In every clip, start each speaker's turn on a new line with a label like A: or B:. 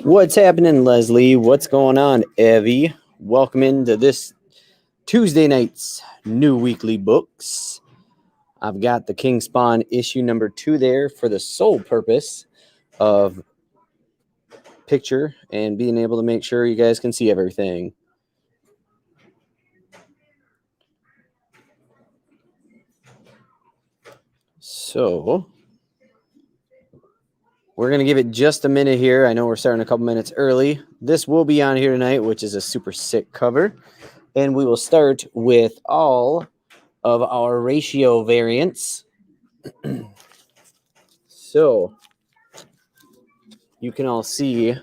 A: What's happening, Leslie? What's going on, Evie? Welcome into this Tuesday night's new weekly books. I've got the King Spawn issue number 2 there for the sole purpose of picture and being able to make sure you guys can see everything. So we're going to give it just a minute here. I know we're starting a couple minutes early. This will be on here tonight, which is a super sick cover. And we will start with all of our ratio variants. So you can all see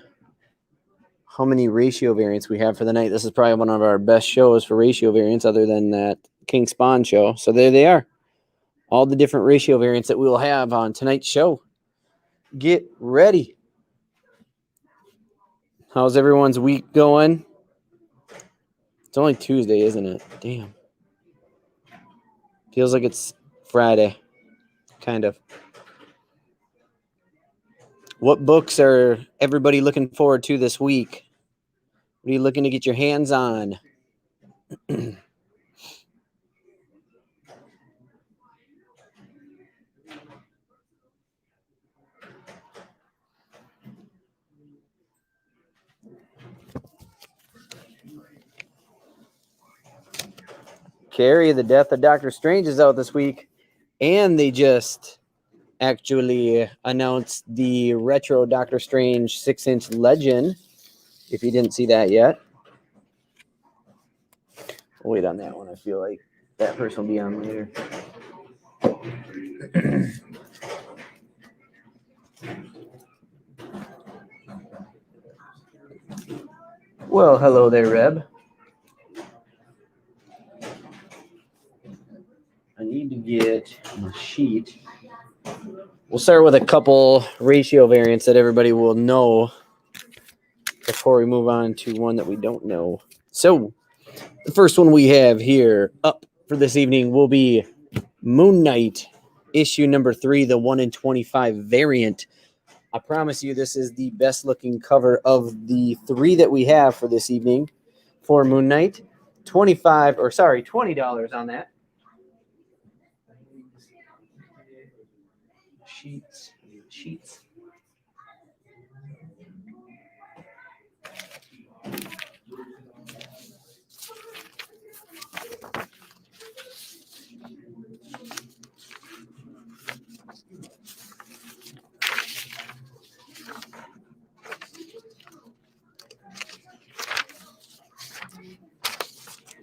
A: how many ratio variants we have for the night. This is probably one of our best shows for ratio variants other than that King Spawn show. So there they are. All the different ratio variants that we will have on tonight's show. Get ready. How's everyone's week going? It's only Tuesday, isn't it? Damn. Feels like it's Friday. Kind of. What books are everybody looking forward to this week? What are you looking to get your hands on? Carrie, The Death of Doctor Strange is out this week, and they just actually announced the retro Doctor Strange 6-inch Legend, if you didn't see that yet. We'll wait on that one. I feel like that person will be on later. Well, hello there, Reb. I need to get my sheet. We'll start with a couple ratio variants that everybody will know before we move on to one that we don't know. So, the first one we have here up for this evening will be Moon Knight, issue number 3, the 1-in-25 variant. I promise you this is the best looking cover of the 3 that we have for this evening for Moon Knight. $20 on that. Sheets.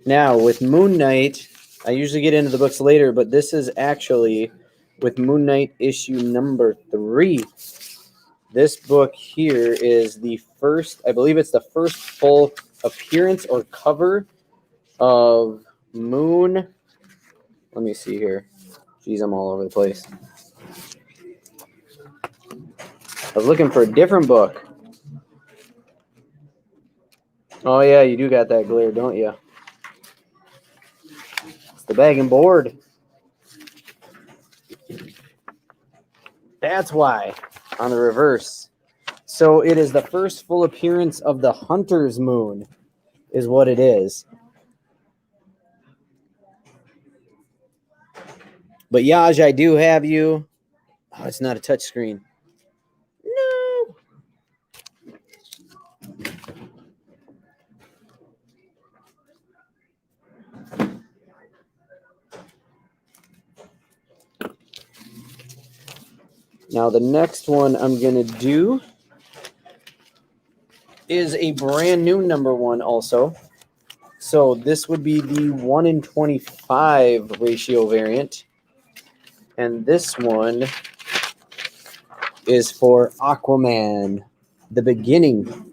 A: Now, with Moon Knight, I usually get into the books later, but this is actually with Moon Knight issue number 3. This book here is the first, I believe it's the first full appearance or cover of Moon. Let me see here. Jeez, I'm all over the place. I was looking for a different book. Oh, yeah, you do got that glare, don't you? It's the bag and board. That's why. On the reverse. So it is the first full appearance of the Hunter's Moon, is what it is. But Yaj, I do have you. Oh, it's not a touch screen. No. Now, the next one I'm going to do is a brand new number 1 also. So this would be the 1-in-25 ratio variant. And this one is for Aquaman, The Beginning.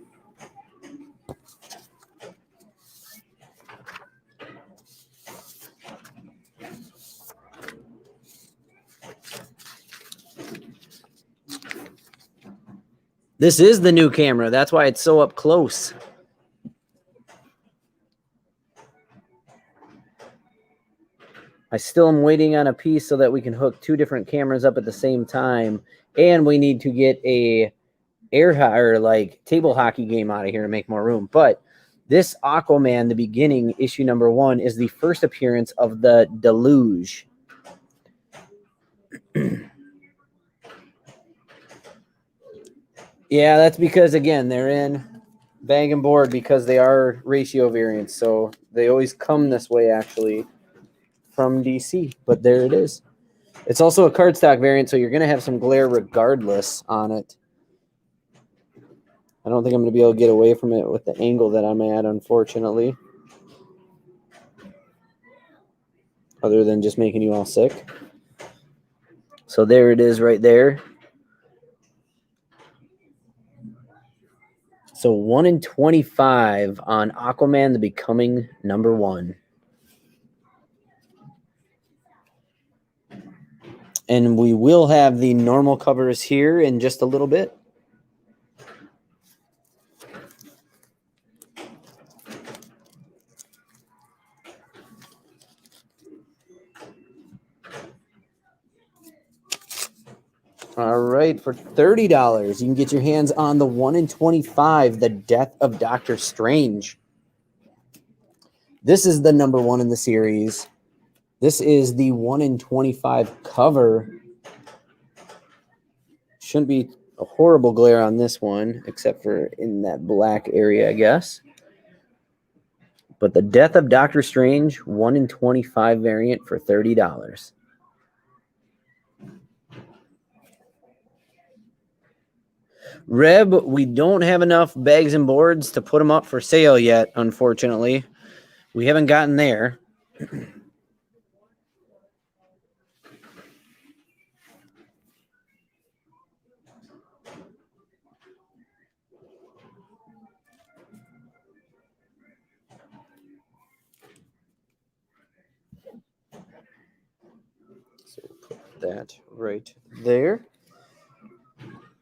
A: This is the new camera. That's why it's so up close. I still am waiting on a piece so that we can hook 2 different cameras up at the same time, and we need to get a table hockey game out of here to make more room. But this Aquaman, the beginning, issue number 1, is the first appearance of the Deluge. Yeah, that's because, again, they're in bag and board because they are ratio variants. So they always come this way, actually, from DC. But there it is. It's also a cardstock variant, so you're going to have some glare regardless on it. I don't think I'm going to be able to get away from it with the angle that I'm at, unfortunately. Other than just making you all sick. So there it is right there. So 1 in 25 on Aquaman, the Becoming number 1. And we will have the normal covers here in just a little bit. All right, for $30, you can get your hands on the 1 in 25, The Death of Doctor Strange. This is the number 1 in the series. This is the 1 in 25 cover. Shouldn't be a horrible glare on this one, except for in that black area, I guess. But The Death of Doctor Strange, 1 in 25 variant for $30. Reb, we don't have enough bags and boards to put them up for sale yet, unfortunately. We haven't gotten there. So put that right there.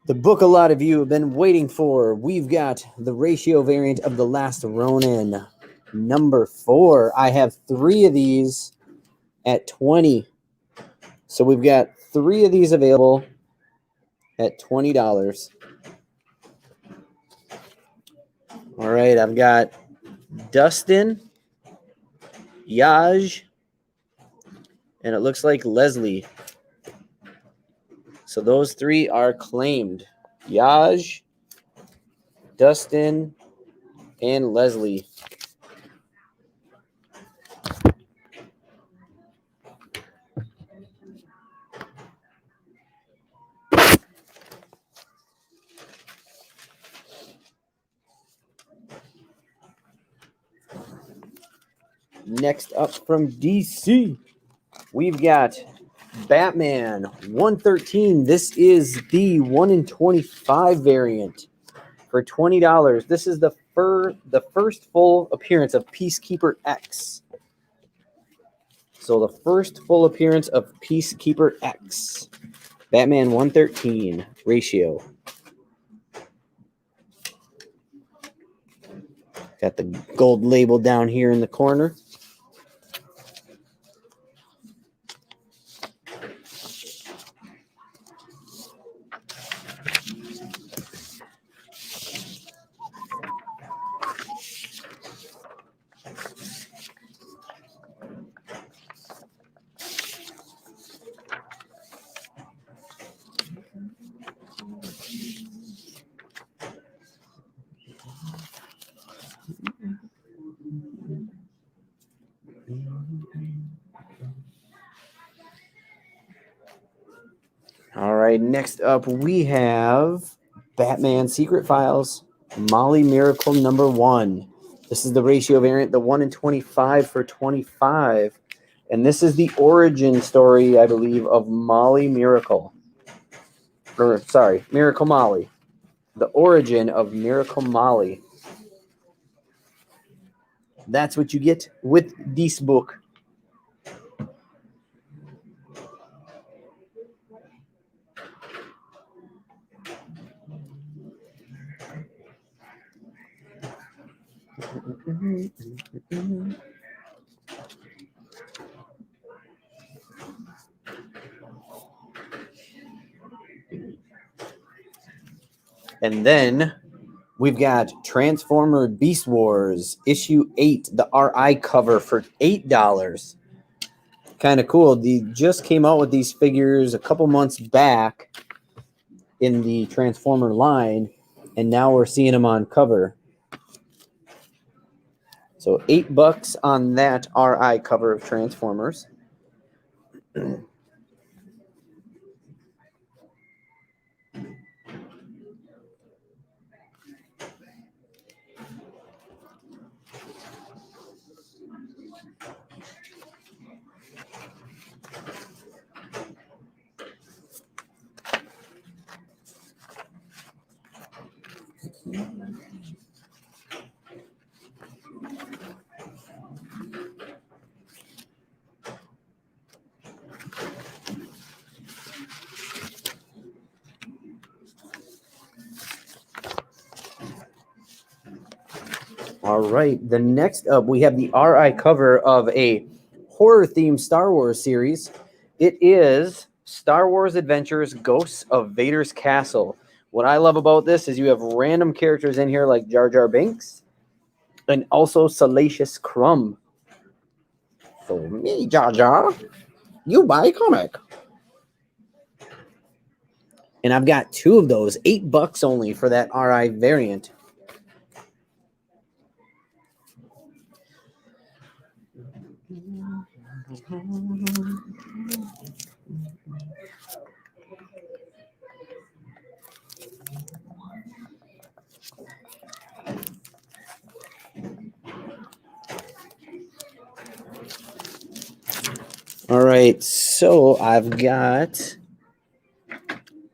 A: The book a lot of you have been waiting for. We've got the ratio variant of The Last Ronin, number 4. I have 3 of these at 20. So we've got 3 of these available at $20. All right, I've got Dustin, Yaj, and it looks like Leslie. So those 3 are claimed. Yaj, Dustin, and Leslie. Next up from DC, we've got Batman 113. This is the 1 in 25 variant for $20. This is the first full appearance of Peacekeeper X. So the first full appearance of Peacekeeper X. Batman 113 ratio. Got the gold label down here in the corner. All right, next up we have Batman Secret Files, Molly Miracle number 1. This is the ratio variant, the 1 in 25 for $25. And this is the origin story, I believe, of Molly Miracle. Or, sorry, Miracle Molly. The origin of Miracle Molly. That's what you get with this book. And then we've got Transformer Beast Wars issue 8, the RI cover for $8. Kind of cool. They just came out with these figures a couple months back in the Transformer line, and now we're seeing them on cover. So $8 on that RI cover of Transformers. All right, the next up, we have the RI cover of a horror-themed Star Wars series. It is Star Wars Adventures Ghosts of Vader's Castle. What I love about this is you have random characters in here like Jar Jar Binks and also Salacious Crumb. So me, Jar Jar, you buy a comic. And I've got 2 of those, $8 only for that RI variant. All right, so I've got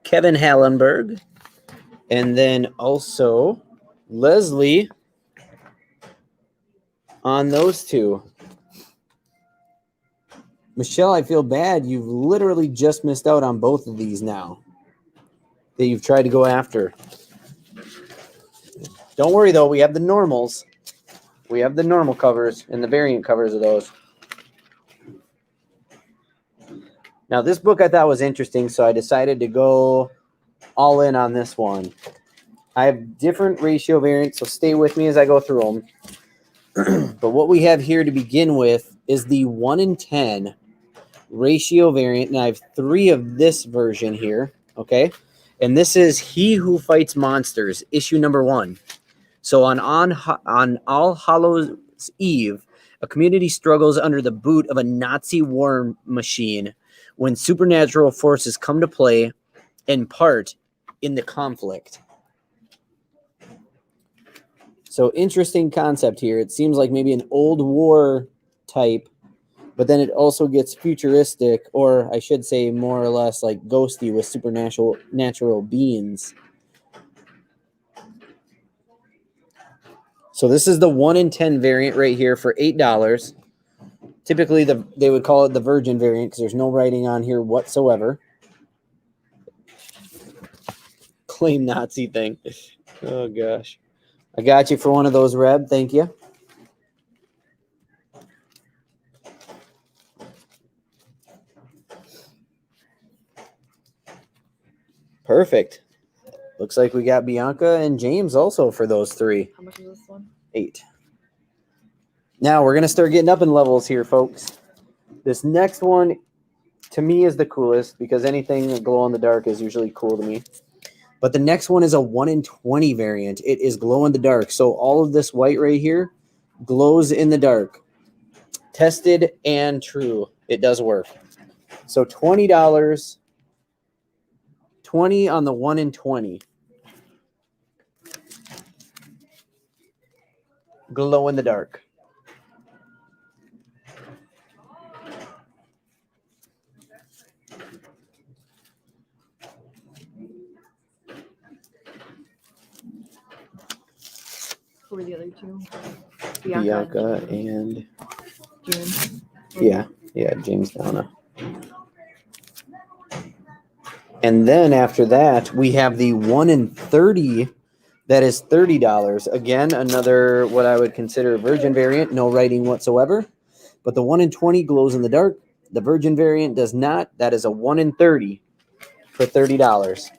A: Kevin Hallenberg, and then also Leslie on those 2. Michelle, I feel bad. You've literally just missed out on both of these now that you've tried to go after. Don't worry, though. We have the normals. We have the normal covers and the variant covers of those. Now, this book I thought was interesting, so I decided to go all in on this one. I have different ratio variants, so stay with me as I go through them. But what we have here to begin with is the 1-in-10 ratio variant, and I have 3 of this version here, okay? And this is He Who Fights Monsters, issue number 1. So on All Hallows Eve, a community struggles under the boot of a Nazi war machine when supernatural forces come to play and part in the conflict. So interesting concept here. It seems like maybe an old war type, but then it also gets futuristic, or I should say more or less like ghosty with supernatural beings. So this is the 1-in-10 variant right here for $8. Typically, they would call it the Virgin variant because there's no writing on here whatsoever. Claim Nazi thing. Oh, gosh. I got you for one of those, Reb. Thank you. Perfect. Looks like we got Bianca and James also for those 3.
B: How much is this one?
A: 8. Now we're going to start getting up in levels here, folks. This next one, to me, is the coolest because anything glow in the dark is usually cool to me. But the next one is a 1-in-20 variant. It is glow in the dark. So all of this white right here glows in the dark. Tested and true. It does work. So $20. 20 on the 1-in-20. Glow in the dark.
B: Who were the other 2?
A: Bianca and
B: James.
A: yeah, James Donna. And then after that, we have the 1-in-30 that is $30. Again, another what I would consider a Virgin variant, no writing whatsoever. But the 1-in-20 glows in the dark. The Virgin variant does not. That is a 1-in-30 for $30.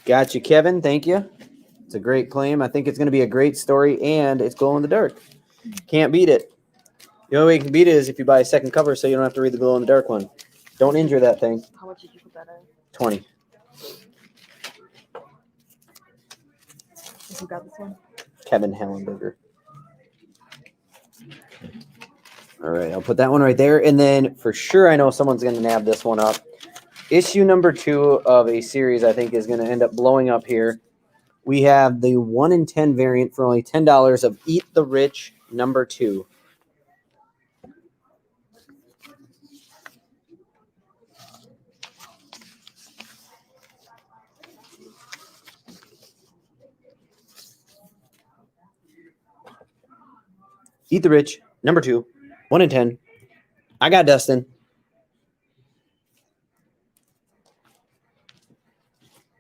A: Gotcha, Kevin. Thank you. It's a great claim. I think it's going to be a great story, and it's glow in the dark. Can't beat it. The only way you can beat it is if you buy a second cover so you don't have to read the glow in the dark one. Don't injure that thing.
B: How much did you put that in?
A: 20.
B: Who got this one?
A: Kevin Hallenberger. All right, I'll put that one right there. And then for sure, I know someone's going to nab this one up. Issue number 2 of a series I think is going to end up blowing up here. We have the 1 in 10 variant for only $10 of Eat the Rich number 2. Eat the Rich number 2, 1 in 10. I got Dustin.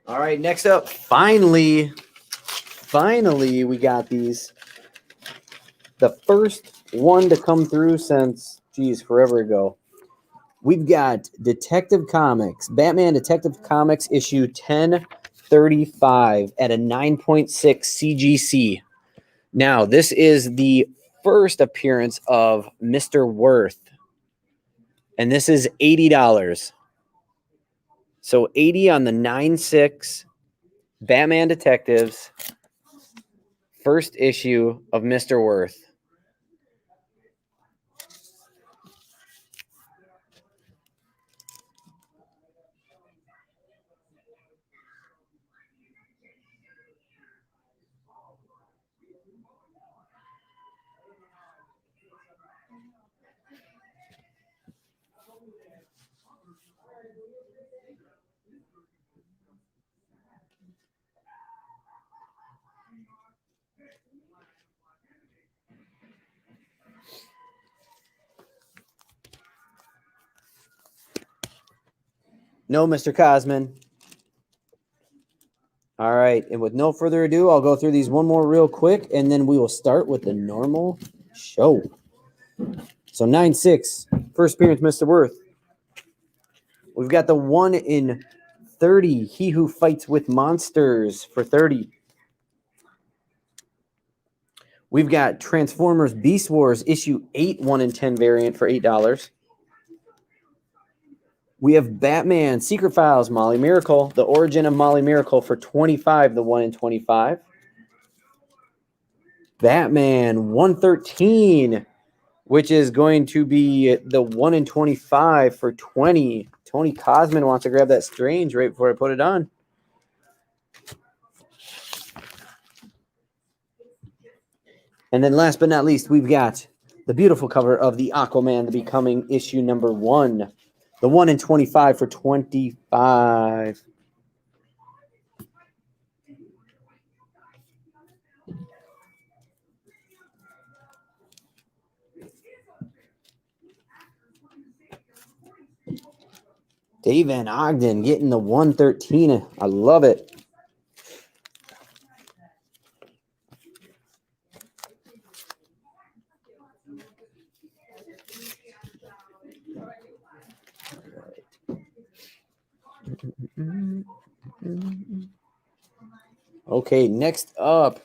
A: All right, next up, finally, we got these. The first one to come through since, geez, forever ago. We've got Detective Comics, Batman Detective Comics issue 1035 at a 9.6 CGC. Now, this is the first appearance of Mr. Worth, and this is $80. So 80 on the 9.6 Batman Detectives, first issue of Mr. Worth. No, Mr. Cosman. All right, and with no further ado, I'll go through these one more real quick, and then we will start with the normal show. So 9.6, first appearance, Mr. Worth. We've got the 1 in 30, He Who Fights with Monsters for 30. We've got Transformers Beast Wars issue 8, 1 in 10 variant for $8. We have Batman Secret Files Molly Miracle, the origin of Molly Miracle for 25, the 1 in 25. Batman 113, which is going to be the 1 in 25 for 20. Tony Cosman wants to grab that Strange right before I put it on. And then last but not least, we've got the beautiful cover of the Aquaman, the Becoming issue number 1. The 1 in 25 for 25. Dave Van Ogden getting the 113. I love it. Okay, next up,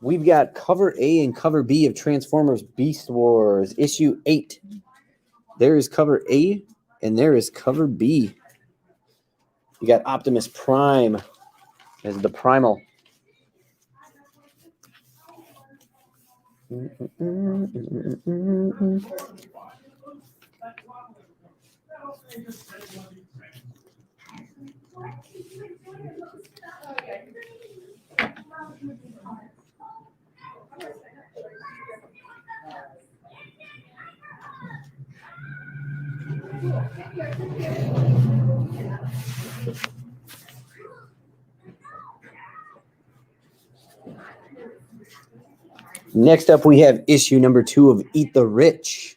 A: we've got cover A and cover B of Transformers Beast Wars, issue 8. There is cover A, and there is cover B. You got Optimus Prime as the Primal. Next up, we have issue number 2 of Eat the Rich.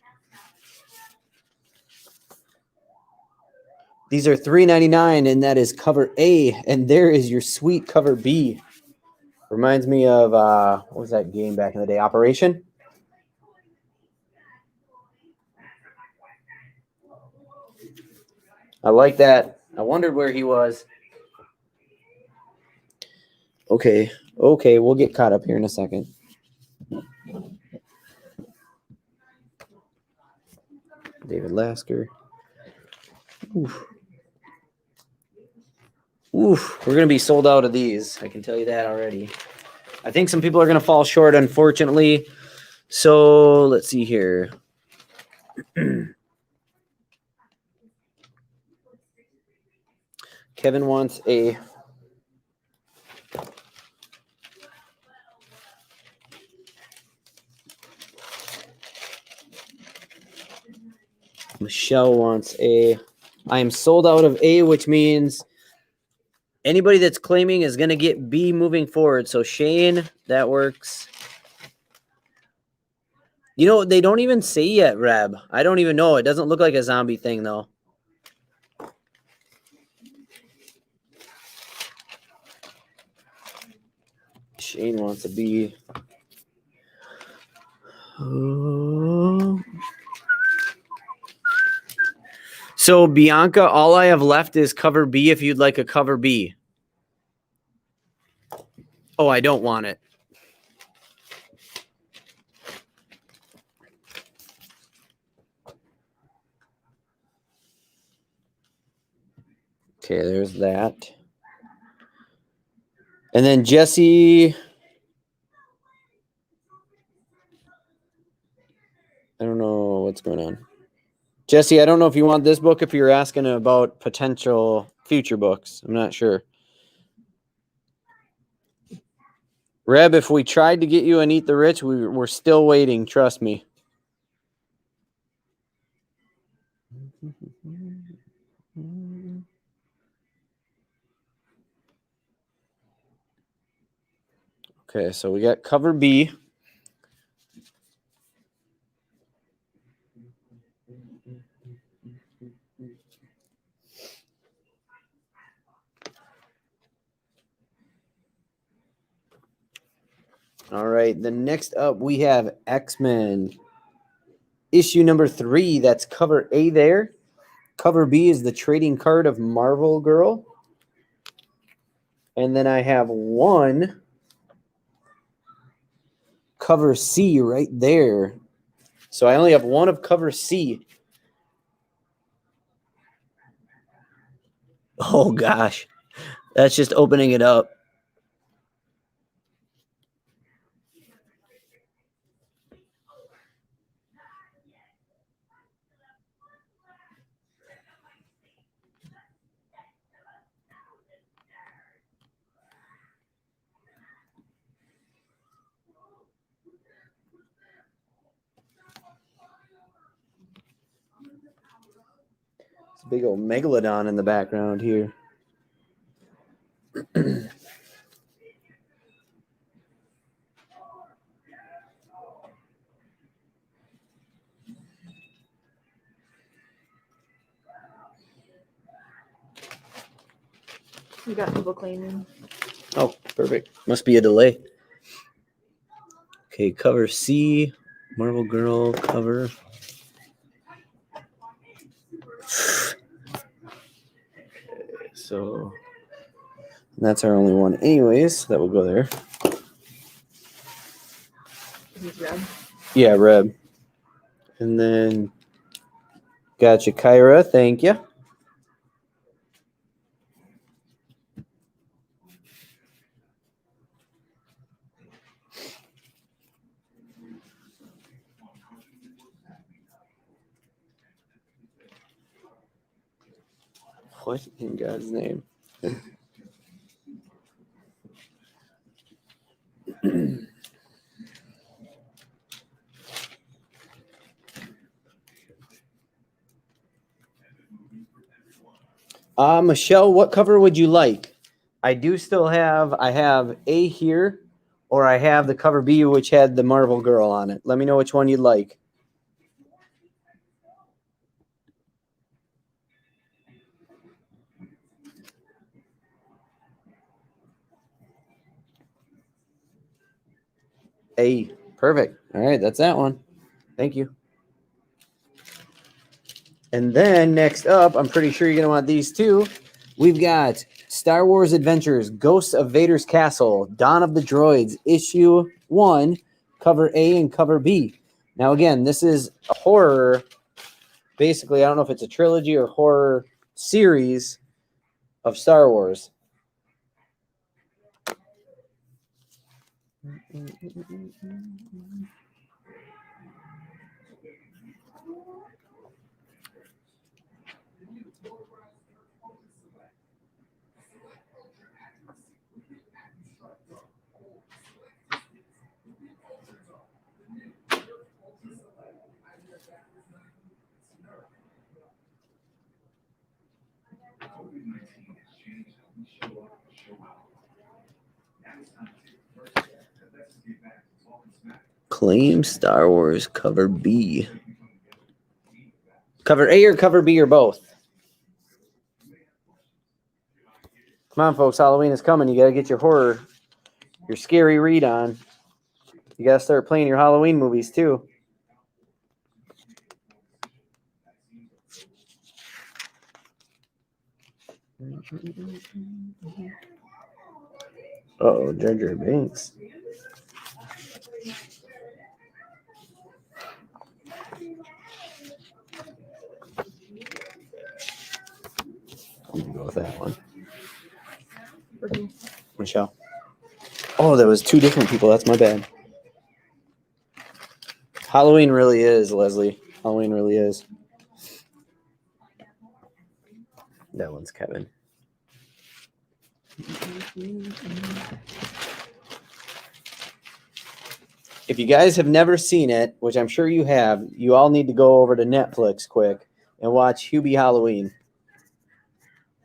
A: These are $3.99, and that is cover A, and there is your sweet cover B. Reminds me of, what was that game back in the day? Operation? I like that. I wondered where he was. Okay. Okay, we'll get caught up here in a second. David Lasker. Oof. Oof. We're going to be sold out of these. I can tell you that already. I think some people are going to fall short, unfortunately. So let's see here. Kevin wants a Michelle wants a I am sold out of A, which means anybody that's claiming is going to get B moving forward. So Shane, that works. You know, they don't even say yet, Reb. I don't even know. It doesn't look like a zombie thing, though. Shane wants a B. So, Bianca, all I have left is cover B if you'd like a cover B. Oh, I don't want it. Okay, there's that. And then Jesse, I don't know what's going on. Jesse, I don't know if you want this book, if you're asking about potential future books. I'm not sure. Reb, if we tried to get you an Eat the Rich, we're still waiting. Trust me. Okay, so we got cover B. All right, the next up we have X-Men issue number 3. That's cover A there. Cover B is the trading card of Marvel Girl. And then I have one cover C right there. So I only have one of cover C. Oh, gosh. That's just opening it up. It's a big old megalodon in the background here.
B: We got people claiming.
A: Oh, perfect. Must be a delay. Okay, cover C, Marvel Girl cover. So that's our only one anyways. That will go there.
B: He's red.
A: Yeah, Reb. And then gotcha, Kyra. Thank you. What in God's name? Michelle, what cover would you like? I have A here, or I have the cover B, which had the Marvel Girl on it. Let me know which one you'd like. A. Perfect. All right, that's that one. Thank you. And then next up, I'm pretty sure you're going to want these two. We've got Star Wars Adventures, Ghosts of Vader's Castle, Dawn of the Droids, Issue 1, Cover A and Cover B. Now, again, this is a horror. Basically, I don't know if it's a trilogy or horror series of Star Wars. Claim Star Wars Cover B. Cover A or Cover B or both? Come on, folks. Halloween is coming. You got to get your horror, your scary read on. You got to start playing your Halloween movies, too. Uh-oh, Jar Jar Binks. I'm going to go with that one. Michelle. Oh, that was two different people. That's my bad. Halloween really is, Leslie. Halloween really is. That one's Kevin. If you guys have never seen it, which I'm sure you have, you all need to go over to Netflix quick and watch Hubie Halloween.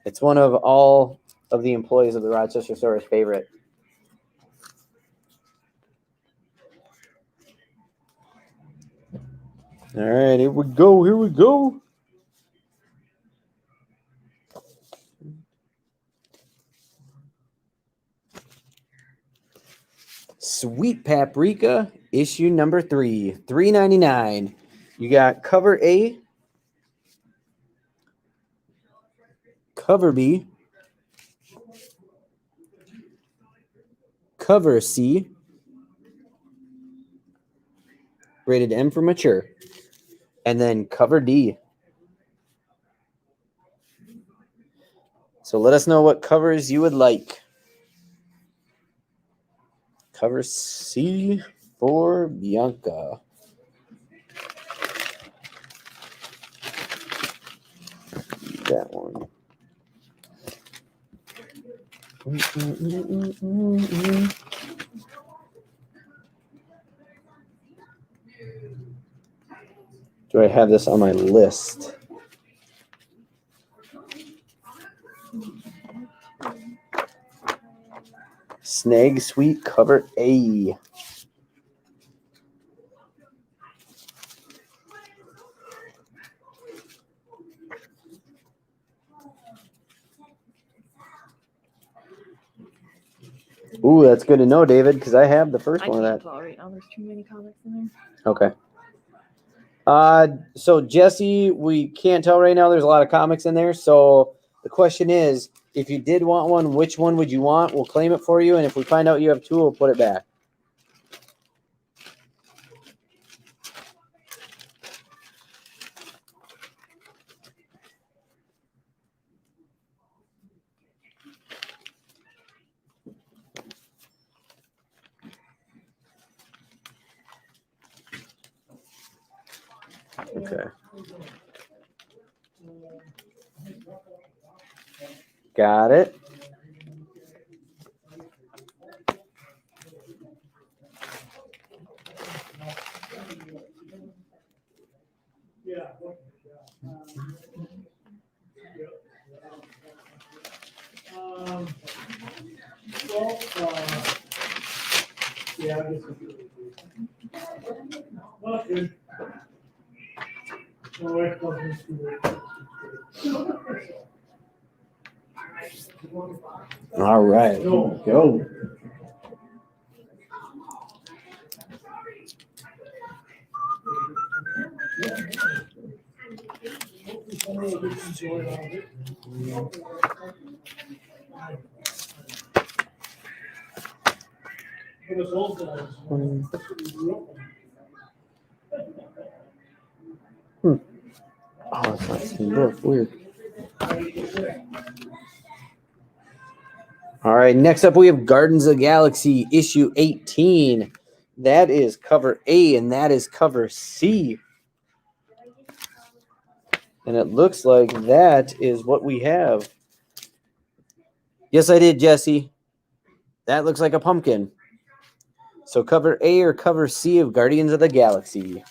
A: It's one of all of the employees of the Rochester Store's favorite. All right, here we go. Here we go. Sweet Paprika, issue number 3, $3.99. You got Cover A, Cover B, Cover C, rated M for mature, and then Cover D. So let us know what covers you would like. Cover C for Bianca. That one. Do I have this on my list? Snag Suite Cover A. Ooh, that's good to know, David, because I have the first one of that.
B: Tell right now. There's too many comics in
A: Okay. So Jesse, we can't tell right now. There's a lot of comics in there. So the question is, if you did want one, which one would you want? We'll claim it for you, and if we find out you have two, we'll put it back. Okay. Got it. All right, here we go. Oh, it's not the same book. Weird. All right, next up we have Gardens of the Galaxy issue 18. That is cover A and that is cover C. And it looks like that is what we have. Yes, I did, Jesse. That looks like a pumpkin. So cover A or cover C of Guardians of the Galaxy.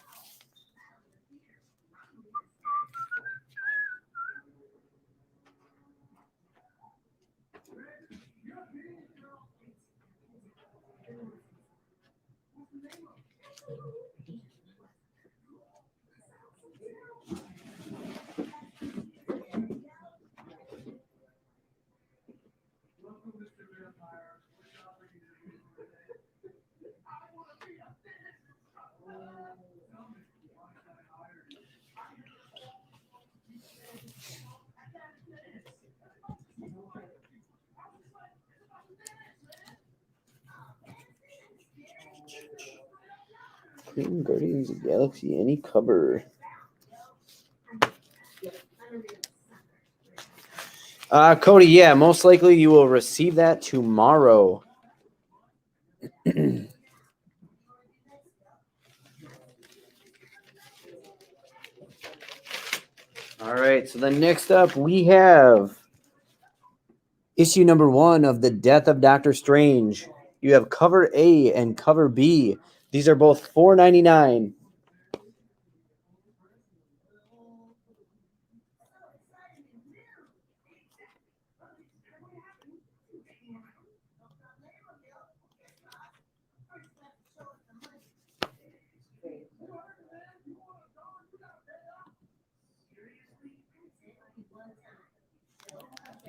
A: Guardians of the Galaxy, any cover. Cody, yeah, most likely you will receive that tomorrow. All right, so then next up we have issue number 1 of The Death of Doctor Strange. You have cover A and cover B. These are both $4.99.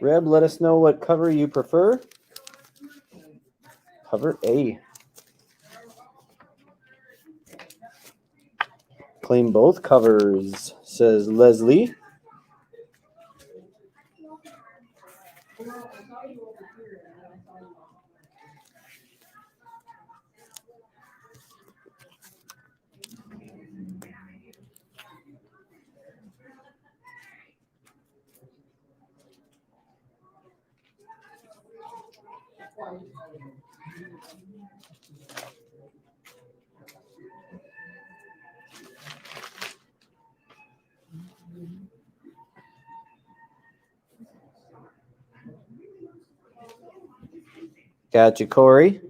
A: Reb, let us know what cover you prefer. Cover A. Claim both covers, says Leslie. Gotcha, Corey.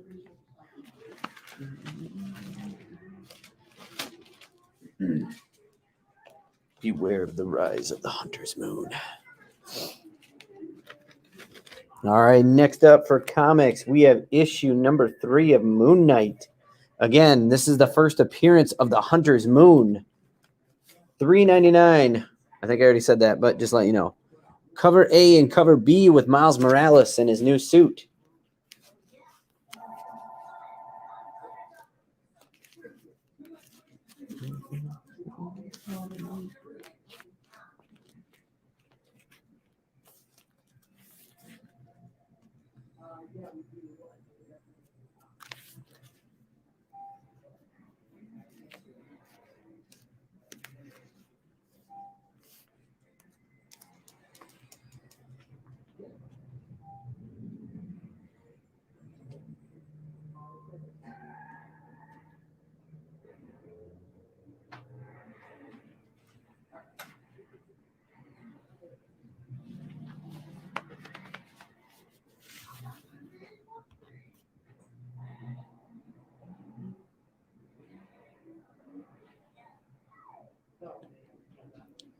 A: Beware of the rise of the Hunter's Moon. All right, next up for comics, we have issue number 3 of Moon Knight. Again, this is the first appearance of the Hunter's Moon. $3.99. I think I already said that, but just let you know. Cover A and cover B with Miles Morales in his new suit.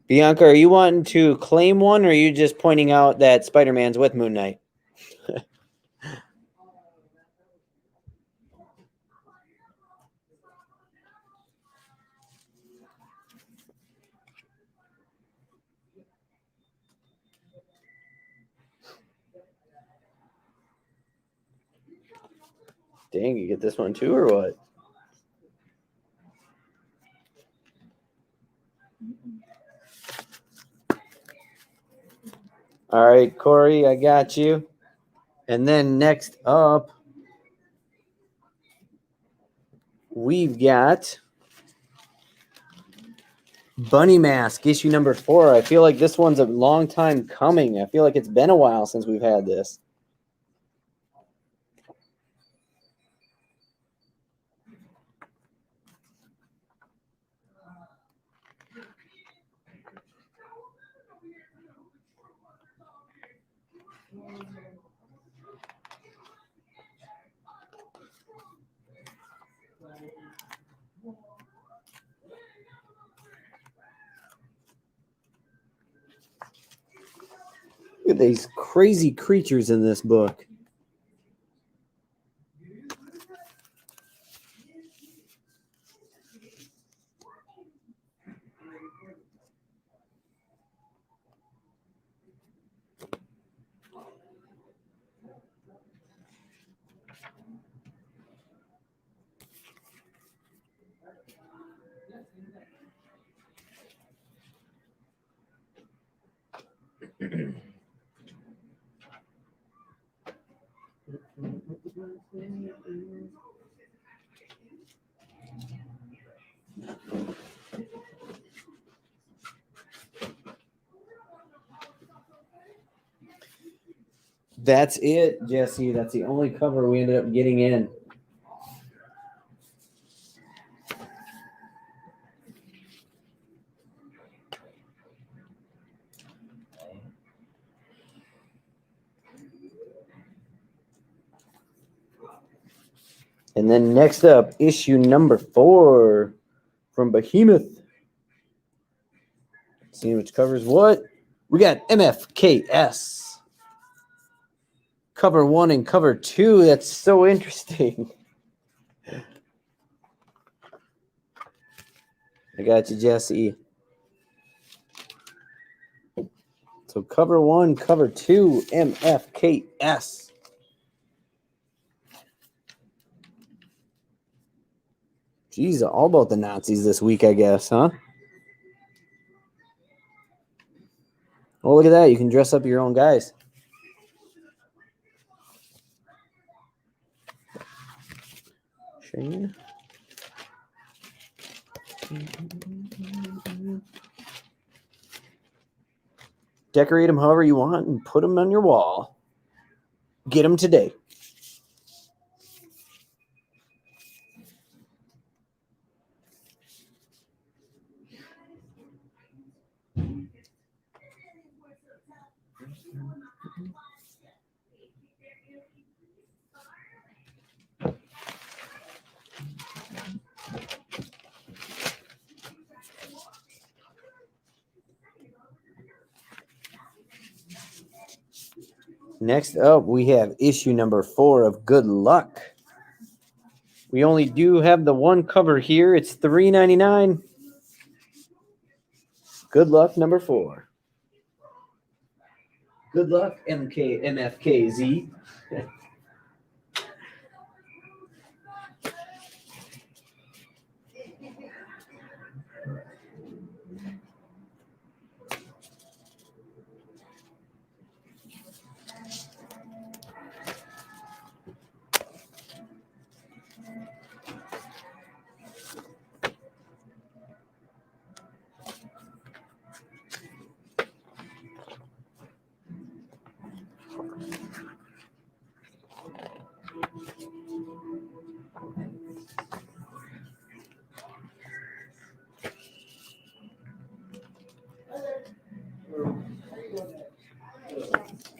A: Bianca, are you wanting to claim one, or are you just pointing out that Spider-Man's with Moon Knight? Dang, you get this one too, or what? All right, Corey, I got you. And then next up, we've got Bunny Mask, issue number 4. I feel like this one's a long time coming. I feel like it's been a while since we've had this. Look at these crazy creatures in this book. That's it, Jesse. That's the only cover we ended up getting in. And then next up, issue number 4 from Behemoth. See which covers what? We got MFKS. Cover 1 and cover 2. That's so interesting. I got you, Jesse. So cover 1, cover 2, MFKS. Geez, all about the Nazis this week, I guess, huh? Oh, look at that. You can dress up your own guys. Shane. Decorate them however you want and put them on your wall. Get them today. Next up, we have issue number 4 of Good Luck. We only do have the one cover here. It's $3.99. Good Luck number 4. Good luck, MFKZ.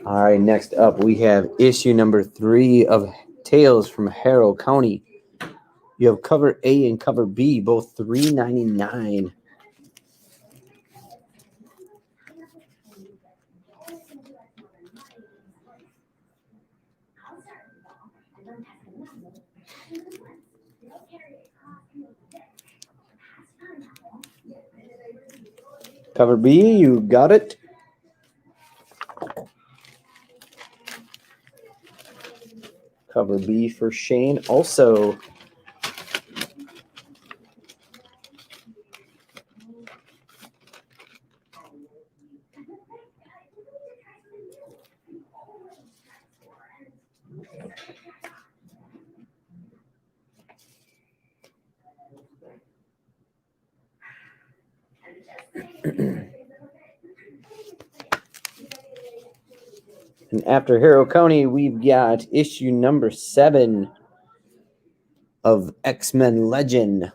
A: All right, next up, we have issue number 3 of Tales from Harrow County. You have cover A and cover B, both $3.99. Cover B, you got it. Cover B for Shane also. And after Hero County, we've got issue number 7 of X-Men Legend.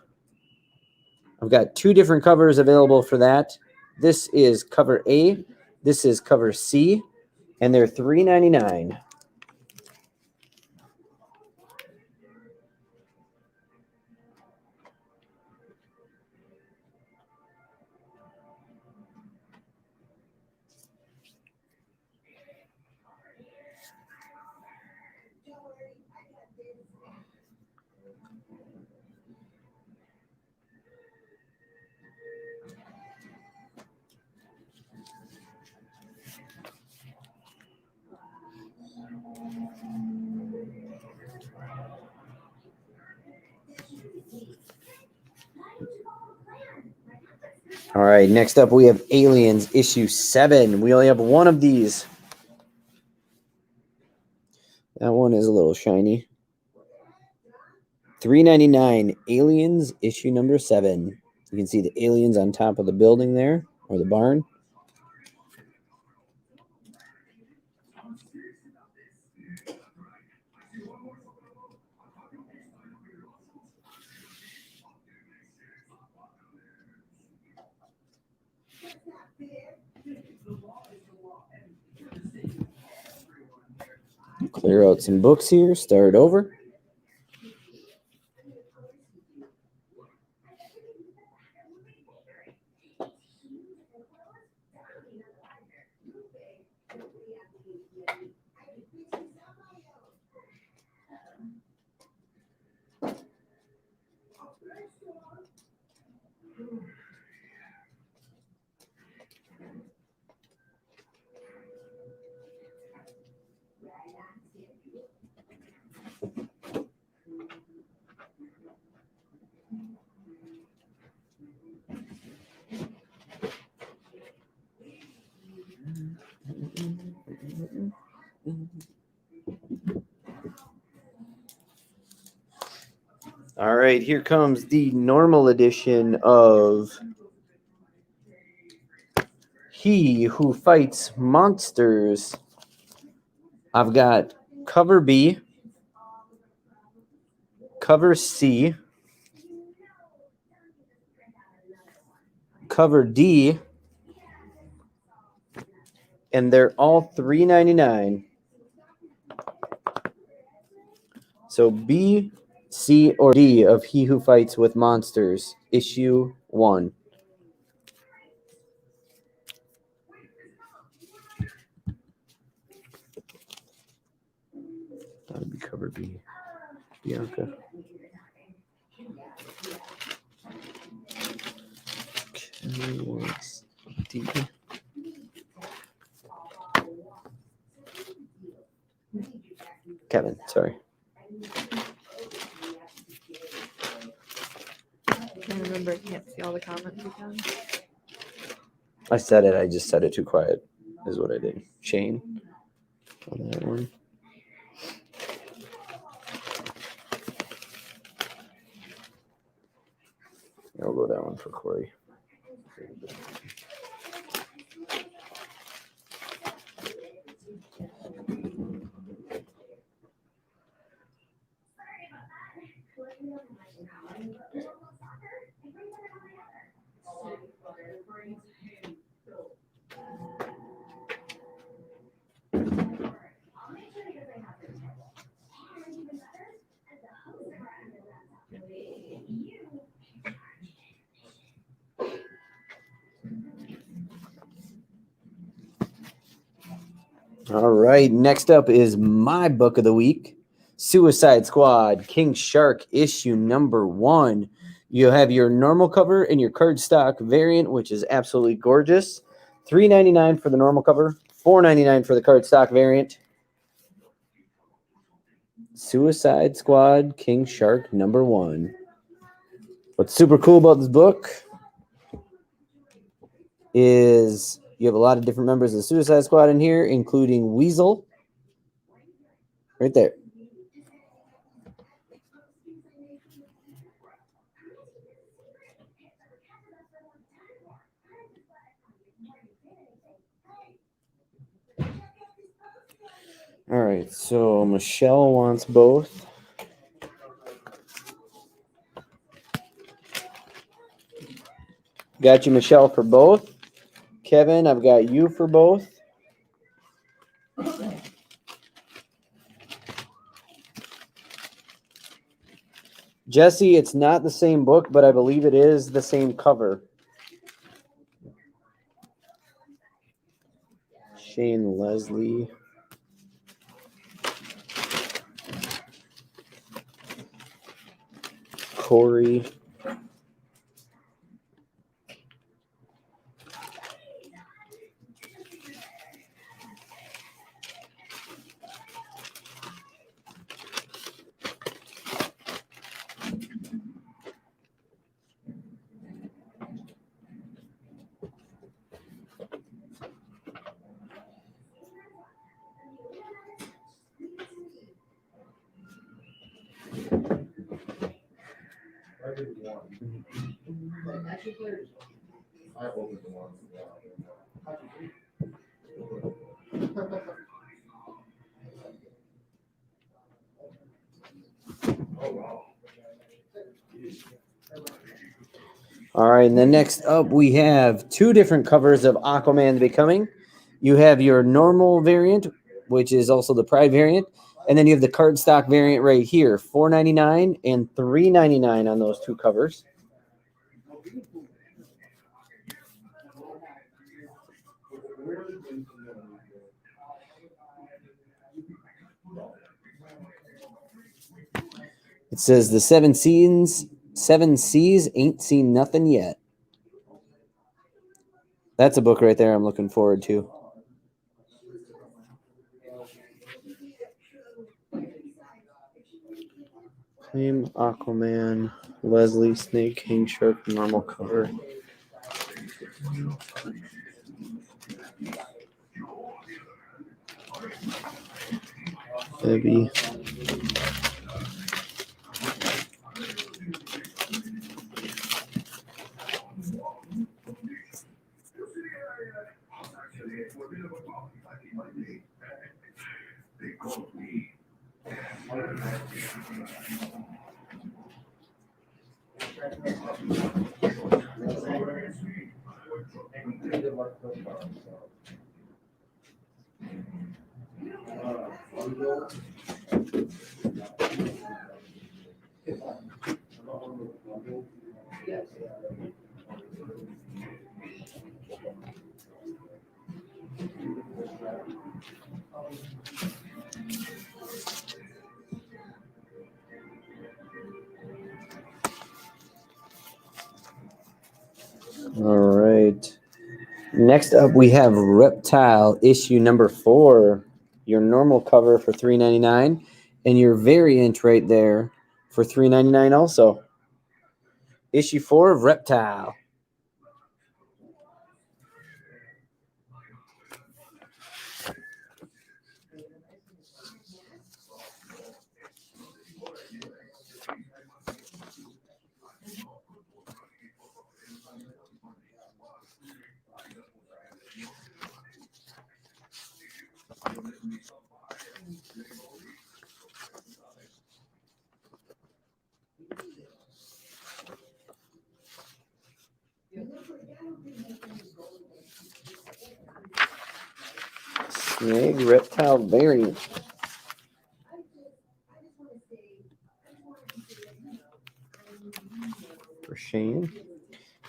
A: I've got 2 different covers available for that. This is cover A. This is cover C. And they're $3.99. All right, next up we have Aliens issue 7. We only have one of these. That one is a little shiny. $3.99, Aliens issue number 7. You can see the aliens on top of the building there, or the barn. Clear out some books here, start over. All right, here comes the normal edition of He Who Fights Monsters. I've got cover B, cover C, cover D, and they're all $3.99. So B, C, or D of He Who Fights with Monsters, issue 1. That'll be cover B. Bianca. Okay, what's D? Kevin, sorry.
B: I remember I can't see all the comments you've done.
A: I said it, I just said it too quiet, is what I did. Shane on that one. I'll go that one for Corey. All right, next up is my book of the week, Suicide Squad, King Shark, issue number 1. You have your normal cover and your cardstock variant, which is absolutely gorgeous. $3.99 for the normal cover, $4.99 for the cardstock variant. Suicide Squad, King Shark, number 1. What's super cool about this book is you have a lot of different members of the Suicide Squad in here, including Weasel. Right there. All right, so Michelle wants both. Got you, Michelle, for both. Kevin, I've got you for both. Jesse, it's not the same book, but I believe it is the same cover. Shane Leslie. Corey. All right, and then next up we have two different covers of Aquaman the Becoming. You have your normal variant, which is also the Pride variant, and then you have the cardstock variant right here, $4.99 and $3.99 on those two covers. It says the seven seas ain't seen nothing yet. That's a book right there I'm looking forward to. Claim Aquaman, Leslie, Snake, King Shark, normal cover. Heavy. All right. Next up, we have Reptile issue number 4. Your normal cover for $3.99, and your variant right there for $3.99 also. Issue 4 of Reptile. Snake Reptile variant. For Shane.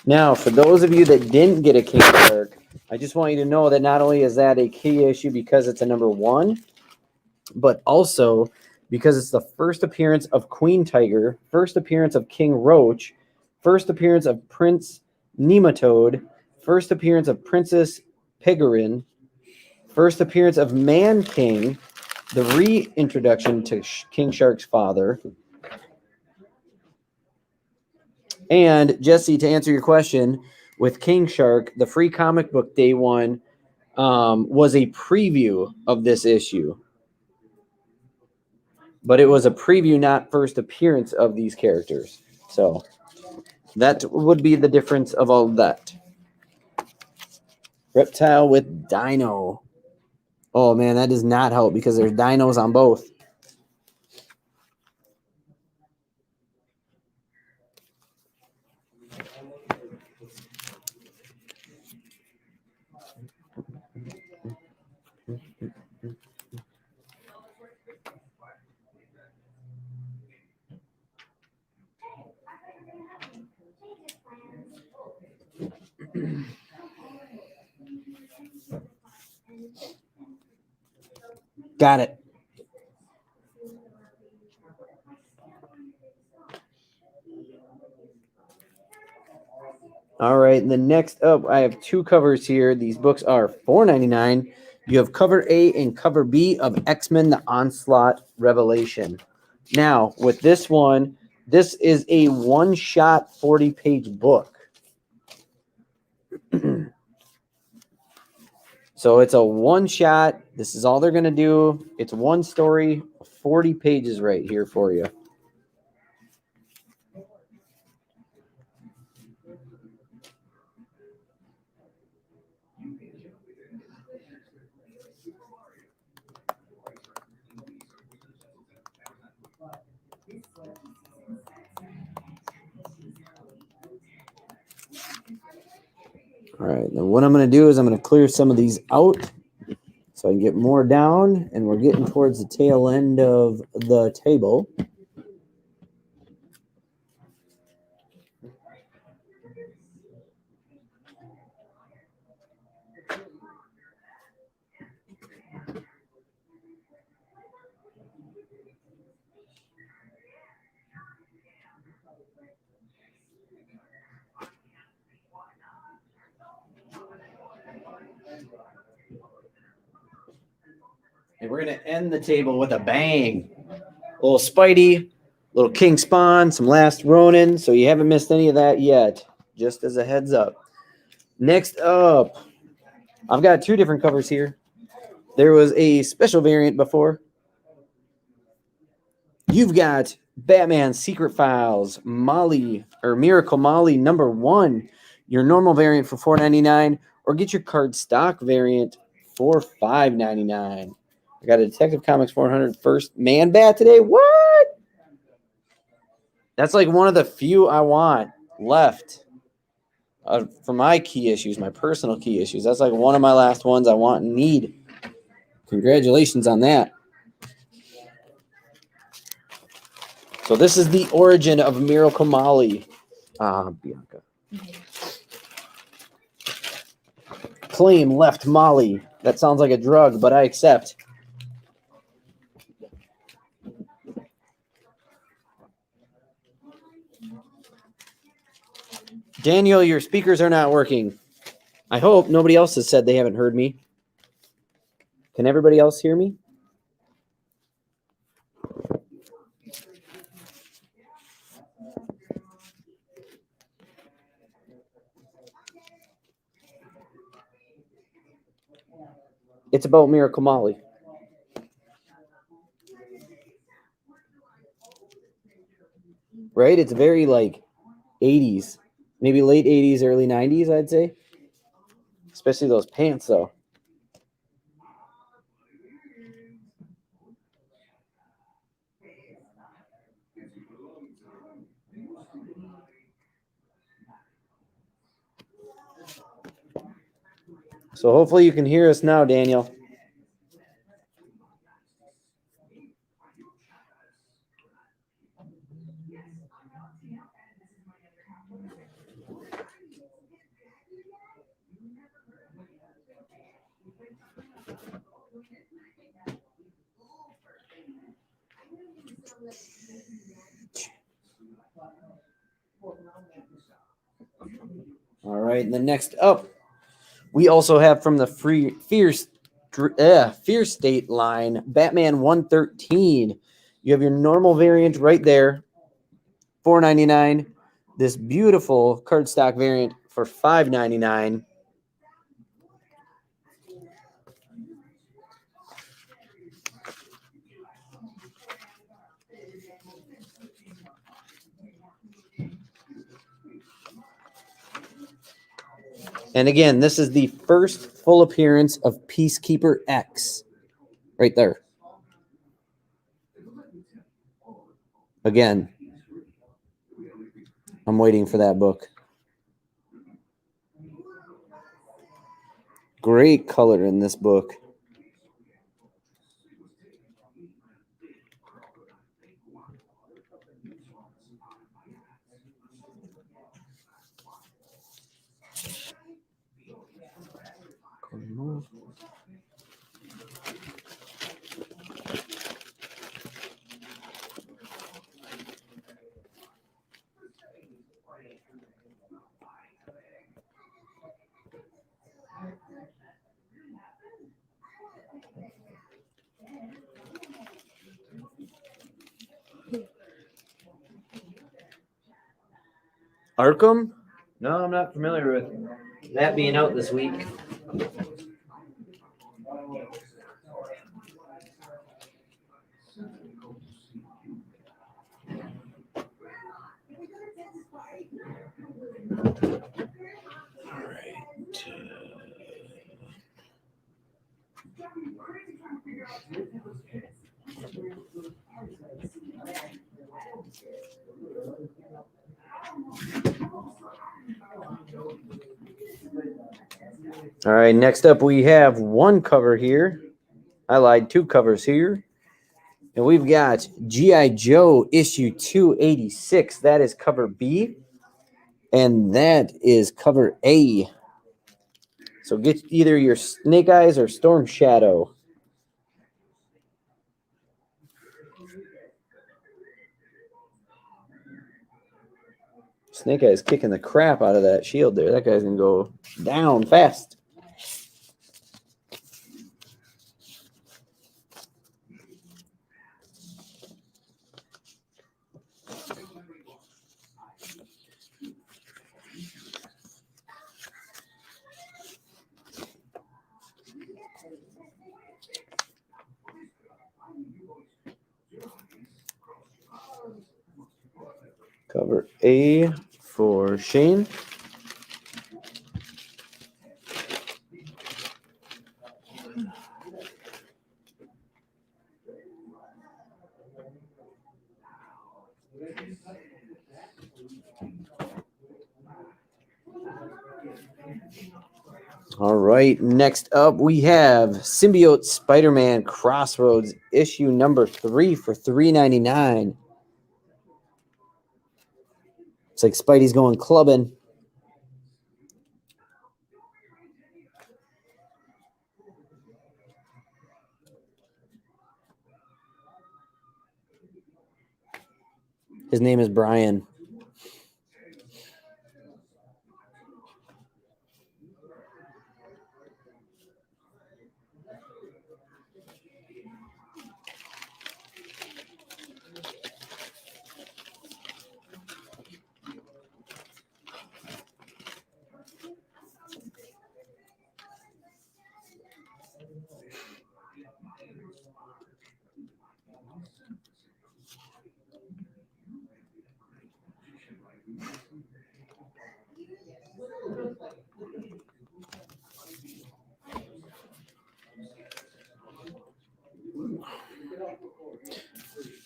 A: Now, for those of you that didn't get a King Shark, I just want you to know that not only is that a key issue because it's a number 1, but also because it's the first appearance of Queen Tiger, first appearance of King Roach, first appearance of Prince Nematode, first appearance of Princess Peregrine, first appearance of Man King, the reintroduction to King Shark's father. And Jesse, to answer your question, with King Shark, the free comic book day 1 was a preview of this issue. But it was a preview, not first appearance of these characters. So that would be the difference of all of that. Reptile with Dino. Oh man, that does not help because there's dinos on both. Got it. All right, and the next up, I have two covers here. These books are $4.99. You have cover A and cover B of X-Men: The Onslaught Revelation. Now, with this one, this is a one-shot 40-page book. So it's a one-shot. This is all they're going to do. It's one story, 40 pages right here for you. All right, now what I'm going to do is I'm going to clear some of these out so I can get more down, and we're getting towards the tail end of the table. And we're going to end the table with a bang. A little Spidey, little King Spawn, some Last Ronin. So you haven't missed any of that yet, just as a heads up. Next up, I've got two different covers here. There was a special variant before. You've got Batman Secret Files, Molly, or Miracle Molly #1, your normal variant for $4.99, or get your card stock variant for $5.99. I got a Detective Comics 400 first Man Bat today. What? That's like one of the few I want left for my key issues, my personal key issues. That's like one of my last ones I want and need. Congratulations on that. So this is the origin of Miracle Molly. Bianca. Claim left Molly. That sounds like a drug, but I accept. Daniel, your speakers are not working. I hope nobody else has said they haven't heard me. Can everybody else hear me? It's about Miracle Molly. Right? It's very like 80s. Maybe late 80s, early 90s, I'd say. Especially those pants, though. So hopefully you can hear us now, Daniel. All right, and then next up, we also have from the Fear State line, Batman 113. You have your normal variant right there, $4.99. This beautiful cardstock variant for $5.99. And again, this is the first full appearance of Peacekeeper X. Right there. Again, I'm waiting for that book. Great color in this book. Arkham? No, I'm not familiar with that being out this week. All right, next up we have one cover here. I lied, two covers here. And we've got G.I. Joe issue 286. That is cover B. And that is cover A. So get either your Snake Eyes or Storm Shadow. Snake Eyes kicking the crap out of that shield there. That guy's going to go down fast. Cover A for Shane. All right, next up we have Symbiote Spider-Man Crossroads issue number 3 for $3.99. It's like Spidey's going clubbing. His name is Brian.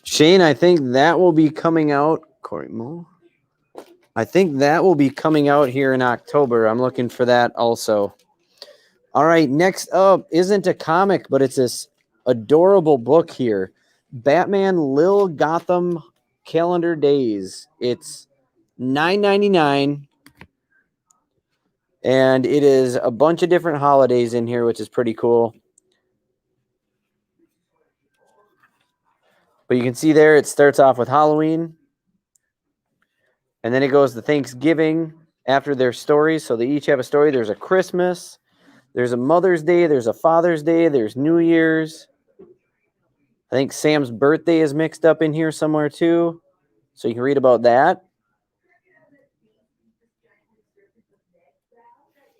A: Shane, I think that will be coming out. Corey Moore. I think that will be coming out here in October. I'm looking for that also. All right, next up isn't a comic, but it's this adorable book here. Batman Lil Gotham Calendar Days. It's $9.99. And it is a bunch of different holidays in here, which is pretty cool. But you can see there, it starts off with Halloween. And then it goes to Thanksgiving after their stories. So they each have a story. There's a Christmas. There's a Mother's Day. There's a Father's Day. There's New Year's. I think Sam's birthday is mixed up in here somewhere too. So you can read about that.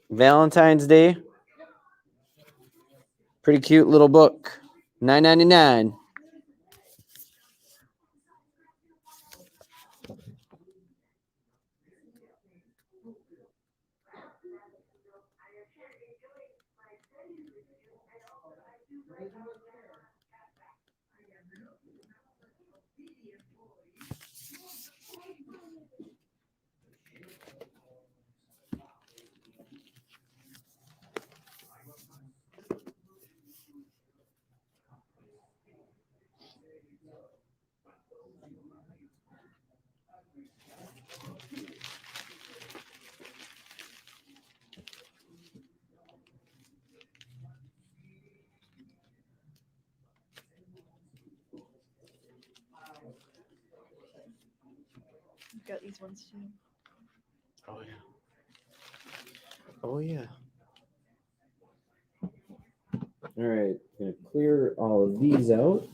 A: Valentine's Day. Pretty cute little book. $9.99.
B: Got these ones too.
A: Oh yeah. Oh yeah. All right, gonna clear all of these out.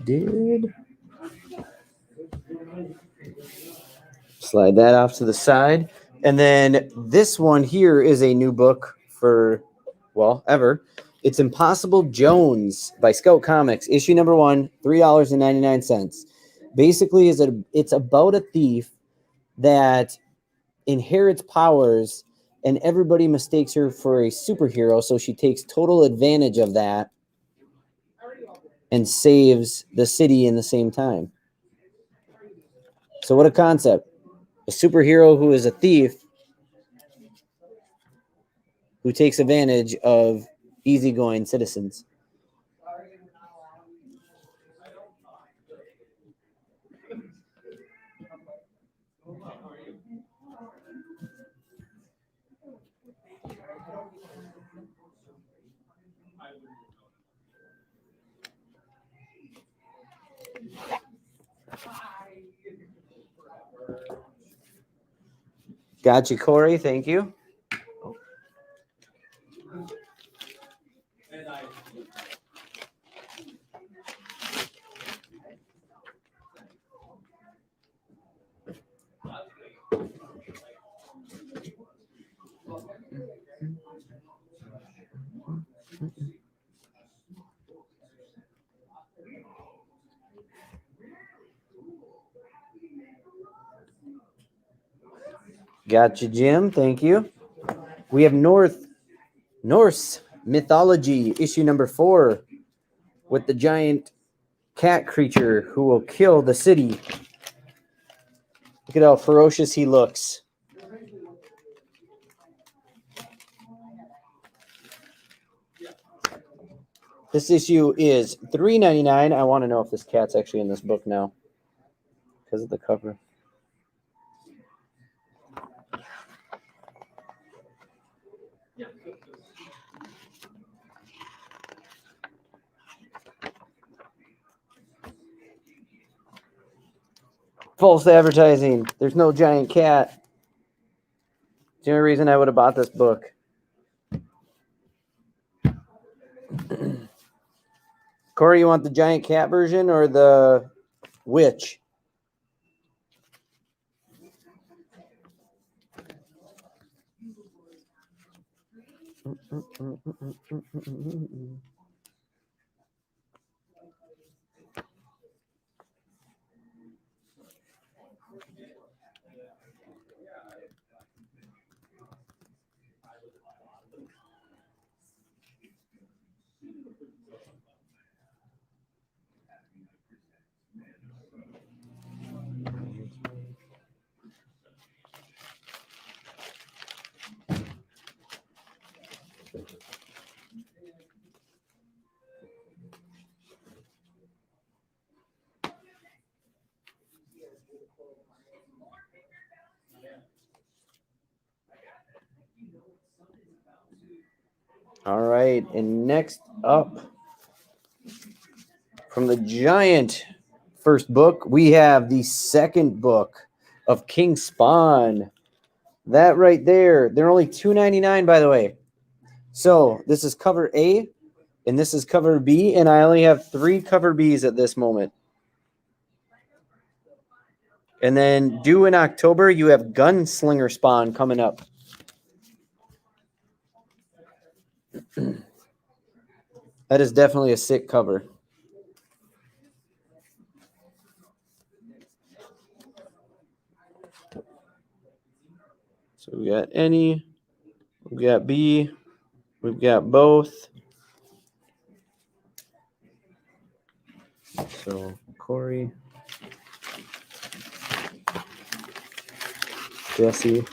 A: Did slide that off to the side. And then this one here is a new book for, well, ever. It's Impossible Jones by Scout Comics, issue number 1, $3.99. Basically, it's about a thief that inherits powers, and everybody mistakes her for a superhero, so she takes total advantage of that and saves the city in the same time. So what a concept. A superhero who is a thief who takes advantage of easygoing citizens. Gotcha, Corey. Thank you. Gotcha, Jim. Thank you. We have Norse mythology, issue number 4, with the giant cat creature who will kill the city. Look at how ferocious he looks. This issue is $3.99. I want to know if this cat's actually in this book now because of the cover. False advertising. There's no giant cat. It's the only reason I would have bought this book. Corey, you want the giant cat version or the witch? All right, and next up from the giant first book, we have the second book of King Spawn. That right there, they're only $2.99, by the way. So this is cover A, and this is cover B, and I only have 3 cover Bs at this moment. And then due in October, you have Gunslinger Spawn coming up. That is definitely a sick cover. So we got any, we got B, we've got both. So Corey, Jesse.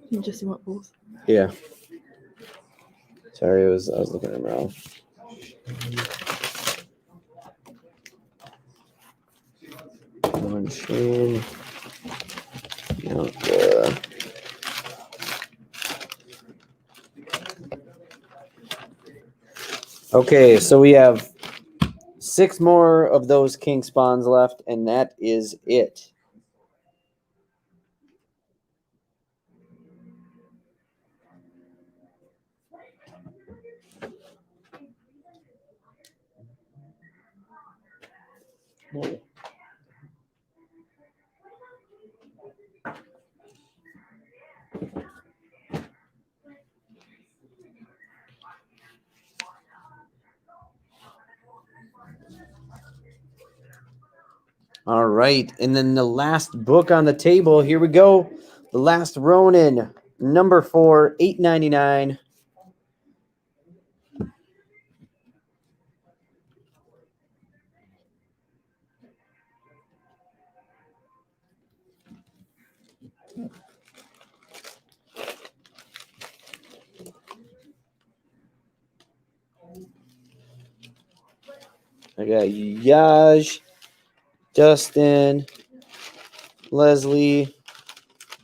B: You just want both.
A: Yeah. Sorry, I was looking at him wrong. One Shane. Okay, so we have 6 more of those king spawns left, and that is it. Whoa. All right, and then the last book on the table. Here we go. The Last Ronin, number 4, $8.99. I got Yaj, Justin, Leslie.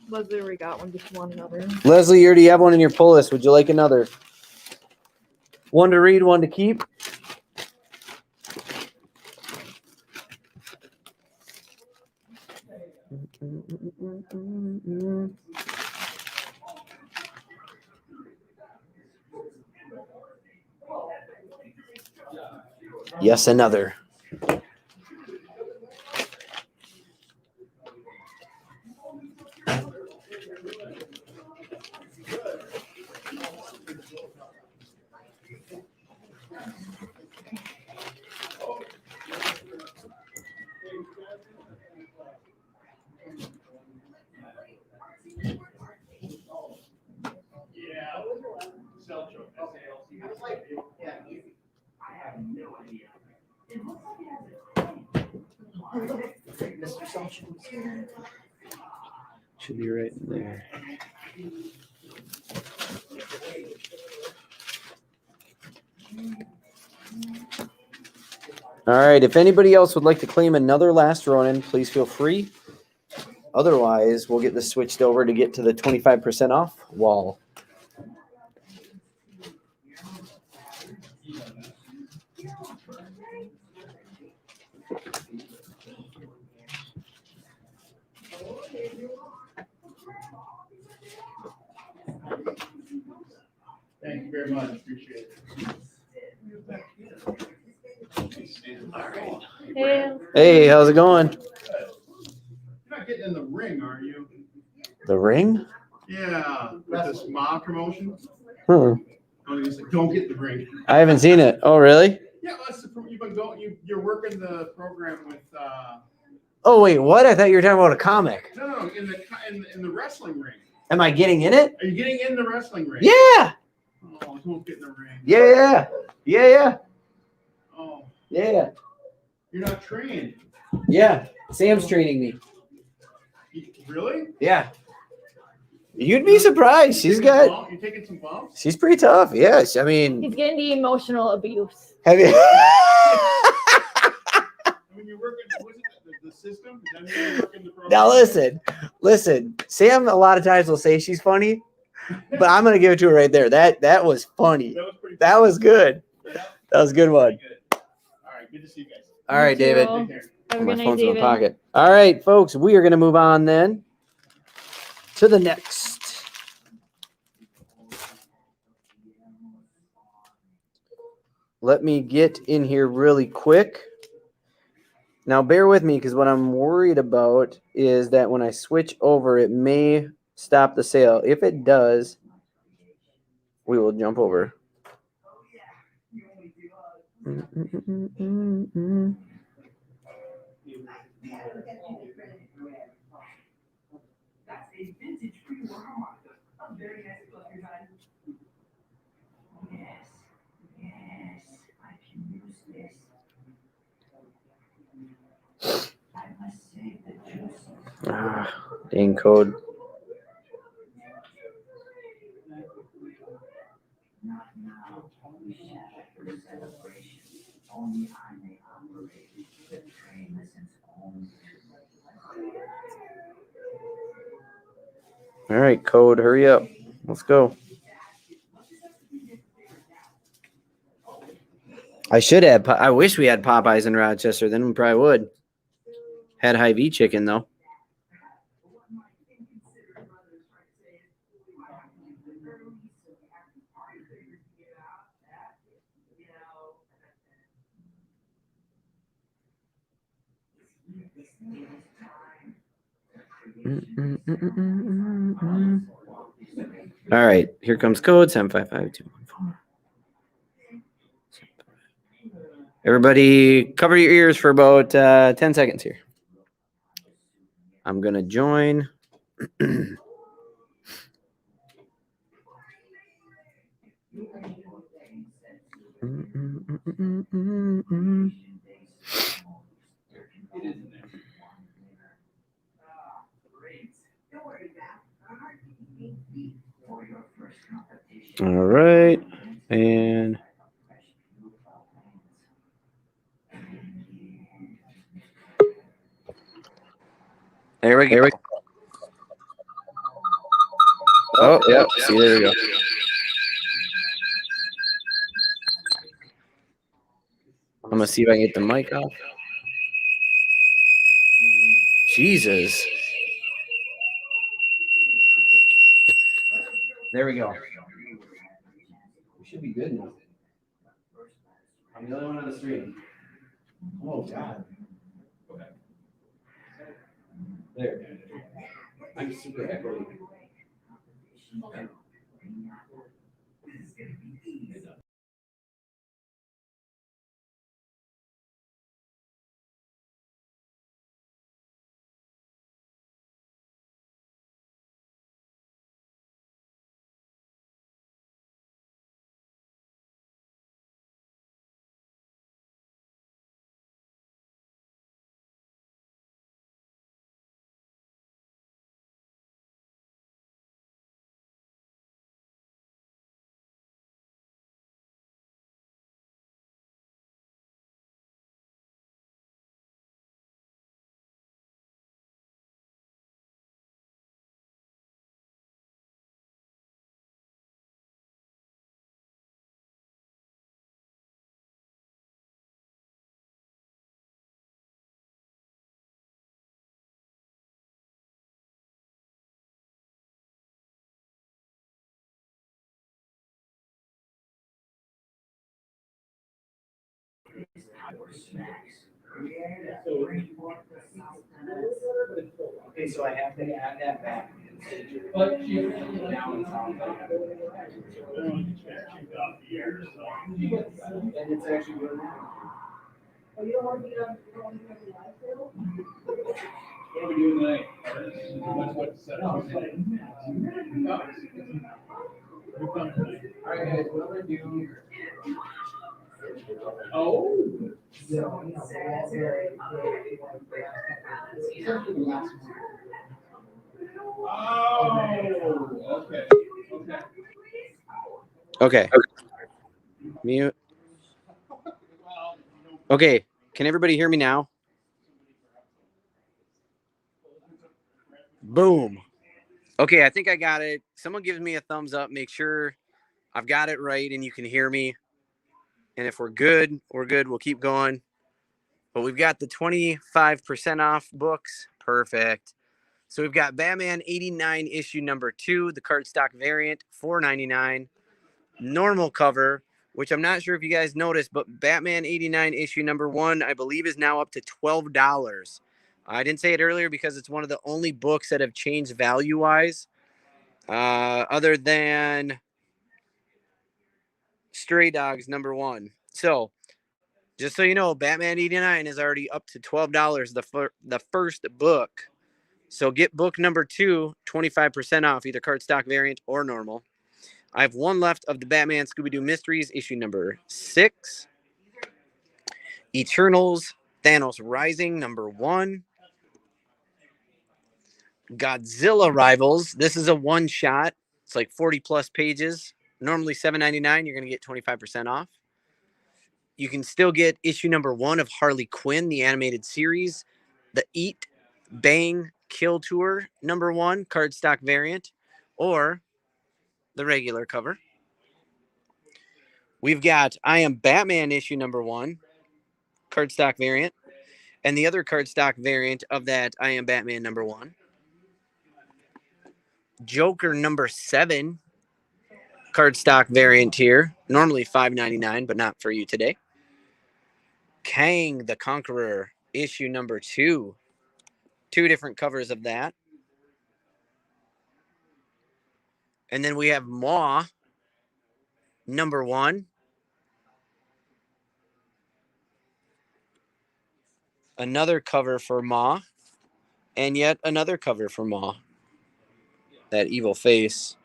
B: Leslie already got one. Just want another.
A: Leslie, you already have one in your pull list. Would you like another? One to read, one to keep. Yes, another. Should be right in there. All right. If anybody else would like to claim another Last Ronin, please feel free. Otherwise, we'll get this switched over to get to the 25% off wall.
C: Thank you very much. Appreciate it.
A: All right.
B: Hey.
A: Hey, how's it going?
C: You're not getting in the ring, are you?
A: The ring?
C: Yeah, with this mom promotion.
A: Hmm.
C: Don't get the ring.
A: I haven't seen it. Oh, really?
C: Yeah, you've been going. You're working the program with.
A: Oh, wait, what? I thought you were talking about a comic.
C: No, in the wrestling ring.
A: Am I getting in it?
C: Are you getting in the wrestling ring?
A: Yeah.
C: Oh, don't get in the ring.
A: Yeah.
C: Oh,
A: Yeah.
C: you're not trained.
A: Yeah. Sam's training me.
C: Really?
A: Yeah. You'd be surprised. She's got.
C: You're taking some bumps.
A: She's pretty tough. Yes. I mean.
B: He's getting the emotional abuse.
A: Have you?
C: When you're working, was it the system? Is that when you're working the program?
A: Now listen. Sam a lot of times will say she's funny, but I'm gonna give it to her right there. That was funny.
C: That was pretty.
A: That was good. That was a good one.
C: Good. All right, good to see you guys.
A: All right, David.
B: Cool.
C: Take care.
B: Have a
A: My
B: good night,
A: phone's in my
B: David.
A: pocket. All right, folks, we are gonna move on then to the next. Let me get in here really quick. Now, bear with me because what I'm worried about is that when I switch over, it may stop the sale. If it does, we will jump over. Dang code. All right, code, hurry up. Let's go. I should have. I wish we had Popeyes in Rochester. Then we probably would. Had Hy-Vee chicken, though. All right, here comes code 755214. Everybody, cover your ears for about 10 seconds here. I'm going to join. All right, and there we go. Oh, yep. See, there we go. I'm going to see if I can get the mic off. Jesus. There we go. We should be good now. I'm the only one on the stream. Oh, God. Okay. There. I'm super echoey. Okay. Okay, so I have to add that back. But now it's on. And it's actually good now.
B: Oh, you don't want to be on the live sale?
C: What are we doing tonight? That's what set up.
A: All right, guys, what I'm going to do.
C: Oh. Oh, okay.
A: Okay. Mute. Okay, can everybody hear me now? Boom. Okay, I think I got it. Someone gives me a thumbs up. Make sure I've got it right and you can hear me. And if we're good, we're good. We'll keep going. But we've got the 25% off books. Perfect. So we've got Batman 89 issue number 2, the cardstock variant, $4.99. Normal cover, which I'm not sure if you guys noticed, but Batman 89 issue number 1, I believe, is now up to $12. I didn't say it earlier because it's one of the only books that have changed value-wise, other than Stray Dogs number 1. So, just so you know, Batman 89 is already up to $12, the first book. So get book number 2, 25% off, either cardstock variant or normal. I have one left of the Batman Scooby-Doo Mysteries, issue number 6. Eternals, Thanos Rising, number 1. Godzilla Rivals. This is a one-shot. It's like 40-plus pages. Normally $7.99. You're going to get 25% off. You can still get issue number 1 of Harley Quinn, the animated series. The Eat, Bang, Kill Tour, number 1, cardstock variant, or the regular cover. We've got I Am Batman issue number 1, cardstock variant, and the other cardstock variant of that I Am Batman number 1. Joker number 7, cardstock variant here. Normally $5.99, but not for you today. Kang the Conqueror, issue number 2. 2 different covers of that. And then we have Maw, number 1. Another cover for Maw. And yet another cover for Maw. That evil face.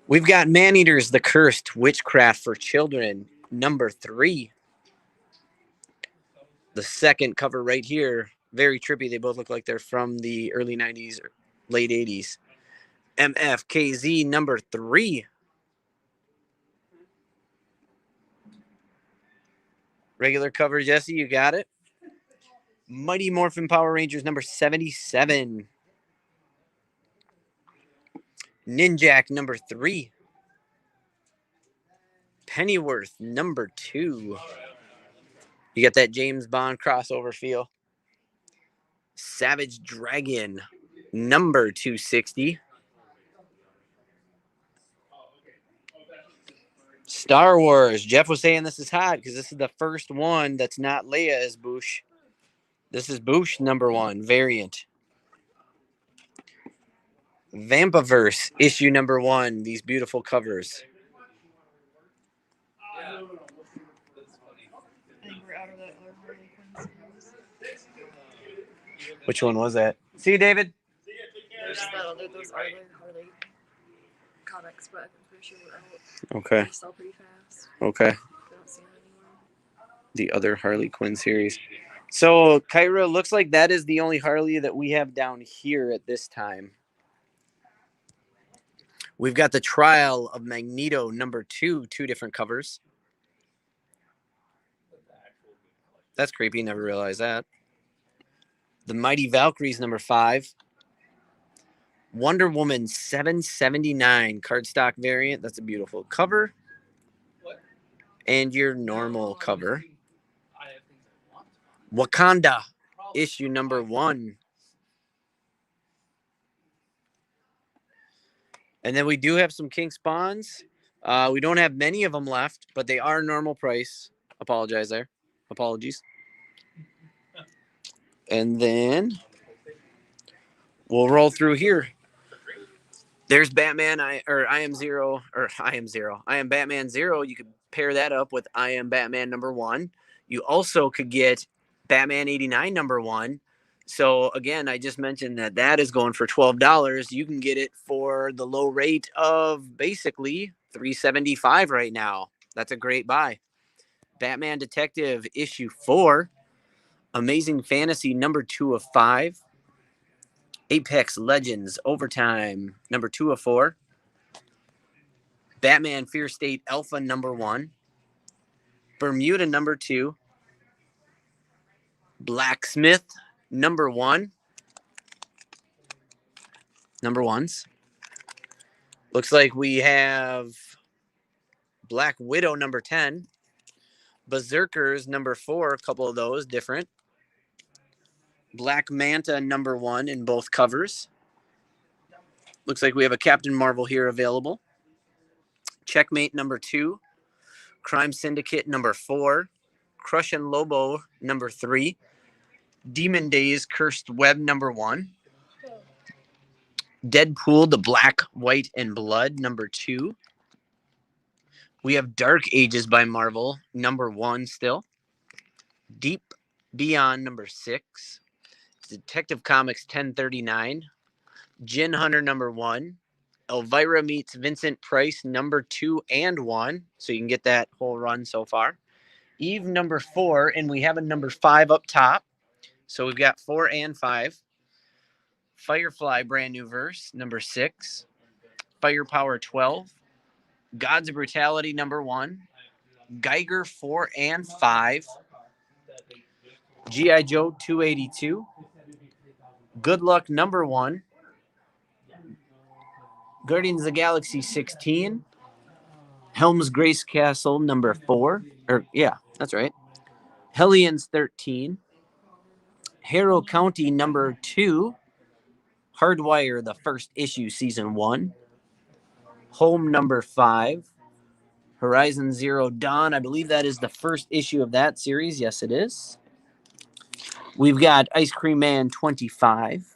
A: We've got Maneaters, the Cursed Witchcraft for Children, number 3. The second cover right here. Very trippy. They both look like they're from the early 90s or late 80s. MFKZ, number 3. Regular cover, Jesse, you got it. Mighty Morphin Power Rangers, number 77. Ninjak, number 3. Pennyworth, number 2. You got that James Bond crossover feel. Savage Dragon, number 260. Star Wars. Jeff was saying this is hot because this is the first one that's not Leia as Boosh. This is Boosh number 1 variant. Vampaverse issue number 1. These beautiful covers.
D: I think we're out of that other Harley Quinn series.
A: Which one was that? See you, David.
D: There's that other, those other Harley comics, but I'm pretty sure we're out.
A: Okay.
D: They sell pretty fast.
A: Okay.
D: I don't see them anymore.
A: The other Harley Quinn series. So, Kyra, looks like that is the only Harley that we have down here at this time. We've got the Trial of Magneto, number 2, 2 different covers. That's creepy. Never realized that. The Mighty Valkyries, number 5. Wonder Woman 779 cardstock variant. That's a beautiful cover. And your normal cover. Wakanda issue number 1. And then we do have some King Spawns. We don't have many of them left, but they are normal price. Apologize there. Apologies. And then we'll roll through here. There's Batman, I Am Batman 0. You could pair that up with I Am Batman number 1. You also could get Batman 89 number 1. So again, I just mentioned that is going for $12. You can get it for the low rate of basically $3.75 right now. That's a great buy. Batman Detective issue 4. Amazing Fantasy number 2 of 5. Apex Legends Overtime number 2 of 4. Batman Fear State Alpha number 1. Bermuda number 2. Blacksmith number 1. Number 1s. Looks like we have Black Widow number 10. Berserkers number 4. A couple of those different. Black Manta number 1 in both covers. Looks like we have a Captain Marvel here available. Checkmate number 2, Crime Syndicate number 4, Crush and Lobo number 3, Demon Days Cursed Web number 1, Deadpool the Black, White, and Blood number 2. We have Dark Ages by Marvel number 1 still. Deep Beyond number 6. Detective Comics 1039. Gin Hunter number 1. Elvira meets Vincent Price number 2 and 1. So you can get that whole run so far. Eve number 4, and we have a number 5 up top. So we've got 4 and 5. Firefly brand new verse number 6. Firepower 12. Gods of Brutality number 1. Geiger 4 and 5. G.I. Joe 282. Good Luck number 1. Guardians of the Galaxy 16. Helm's Grace Castle number 4. That's right. Hellions 13. Harrow County number 2. Hardwire, the first issue, season 1. Home number 5. Horizon Zero Dawn. I believe that is the first issue of that series. Yes, it is. We've got Ice Cream Man 25.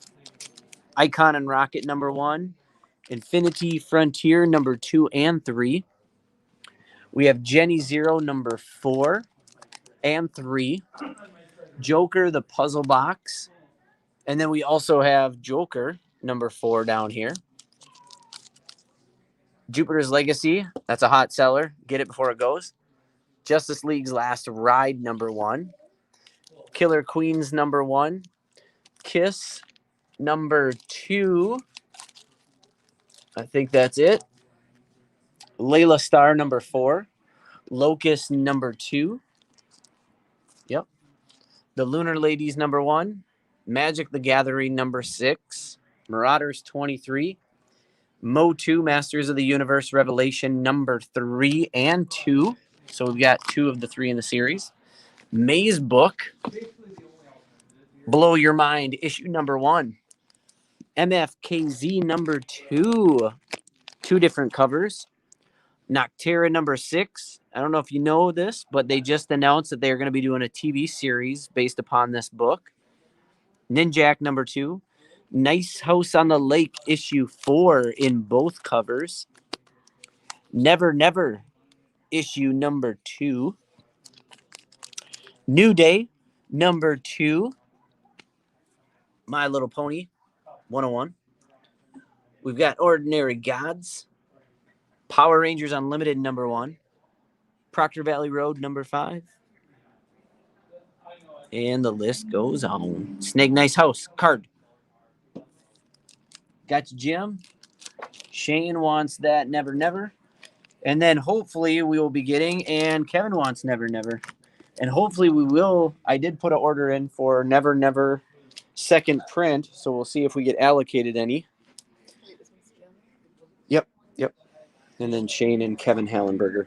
A: Icon and Rocket number 1. Infinity Frontier number 2 and 3. We have Jenny Zero number 4 and 3. Joker the Puzzle Box. And then we also have Joker number 4 down here. Jupiter's Legacy. That's a hot seller. Get it before it goes. Justice League's Last Ride number 1. Killer Queens number 1. Kiss number 2. I think that's it. Layla Star number 4. Locust number 2. Yep. The Lunar Ladies number 1. Magic the Gathering number 6. Marauders 23. Mo 2 Masters of the Universe Revelation number 3 and 2. So we've got 2 of the 3 in the series. Maze Book. Blow Your Mind issue number 1. MFKZ number 2. 2 different covers. Noctera number 6. I don't know if you know this, but they just announced that they're going to be doing a TV series based upon this book. Ninjak number 2. Nice House on the Lake issue 4 in both covers. Never Never issue number 2. New Day number 2. My Little Pony 101. We've got Ordinary Gods. Power Rangers Unlimited number 1. Proctor Valley Road number 5. And the list goes on. Snake Nice House card. Got you, Jim. Shane wants that Never Never. And then hopefully we will be getting, and Kevin wants Never Never. And hopefully we will. I did put an order in for Never Never second print, so we'll see if we get allocated any. Yep. And then Shane and Kevin Hallenberger.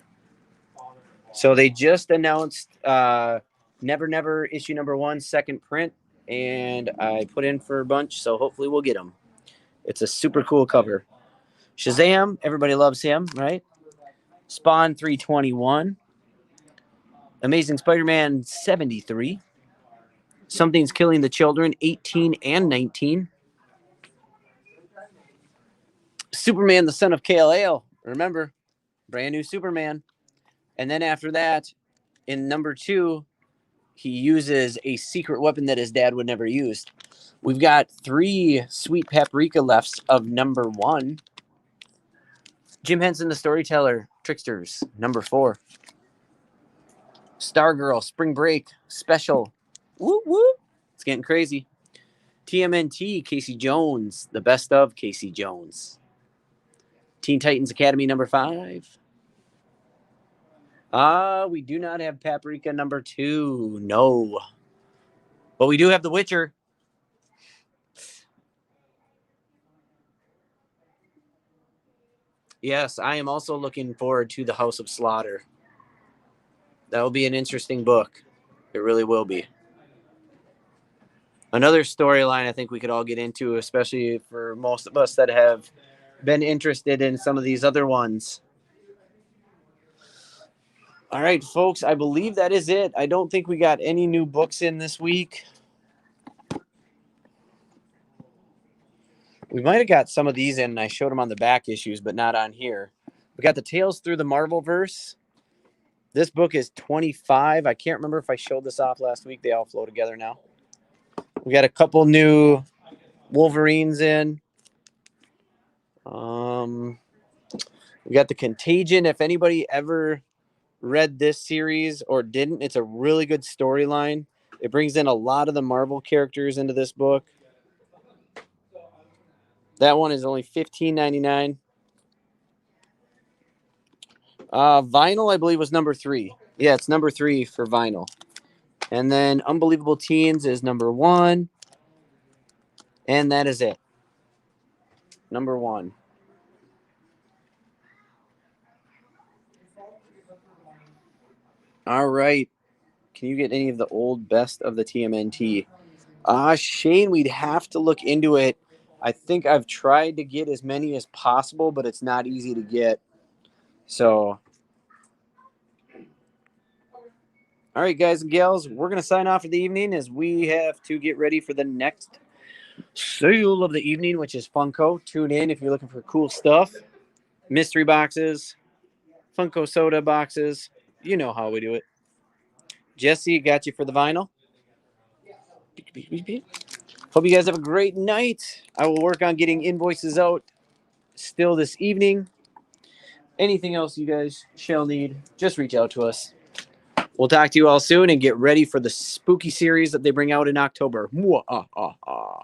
A: So they just announced Never Never issue number 1 second print, and I put in for a bunch, so hopefully we'll get them. It's a super cool cover. Shazam, everybody loves him, right? Spawn 321. Amazing Spider-Man 73. Something's Killing the Children 18 and 19. Superman, the Son of Kal-El. Remember, brand new Superman. And then after that, in number 2, he uses a secret weapon that his dad would never use. We've got 3 Sweet Paprika lefts of number 1. Jim Henson, the Storyteller, Tricksters, number 4. Stargirl, Spring Break, Special. Whoop, whoop. It's getting crazy. TMNT, Casey Jones, the best of Casey Jones. Teen Titans Academy, number 5. We do not have Paprika, number 2. No. But we do have The Witcher. Yes, I am also looking forward to The House of Slaughter. That will be an interesting book. It really will be. Another storyline I think we could all get into, especially for most of us that have been interested in some of these other ones. All right, folks, I believe that is it. I don't think we got any new books in this week. We might have got some of these in, and I showed them on the back issues, but not on here. We got the Tales Through the Marvelverse. This book is 25. I can't remember if I showed this off last week. They all flow together now. We got a couple new Wolverines in. We got the Contagion. If anybody ever read this series or didn't, it's a really good storyline. It brings in a lot of the Marvel characters into this book. That one is only $15.99. Vinyl, I believe, was number 3. Yeah, it's number 3 for vinyl. And then Unbelievable Teens is number 1. And that is it. Number 1. All right. Can you get any of the old best of the TMNT? Shane, we'd have to look into it. I think I've tried to get as many as possible, but it's not easy to get. So, all right, guys and gals, we're going to sign off for the evening as we have to get ready for the next sale of the evening, which is Funko. Tune in if you're looking for cool stuff. Mystery boxes, Funko soda boxes. You know how we do it. Jesse, got you for the vinyl. Hope you guys have a great night. I will work on getting invoices out still this evening. Anything else you guys shall need, just reach out to us. We'll talk to you all soon and get ready for the spooky series that they bring out in October. Mwah-ah-ah-ah.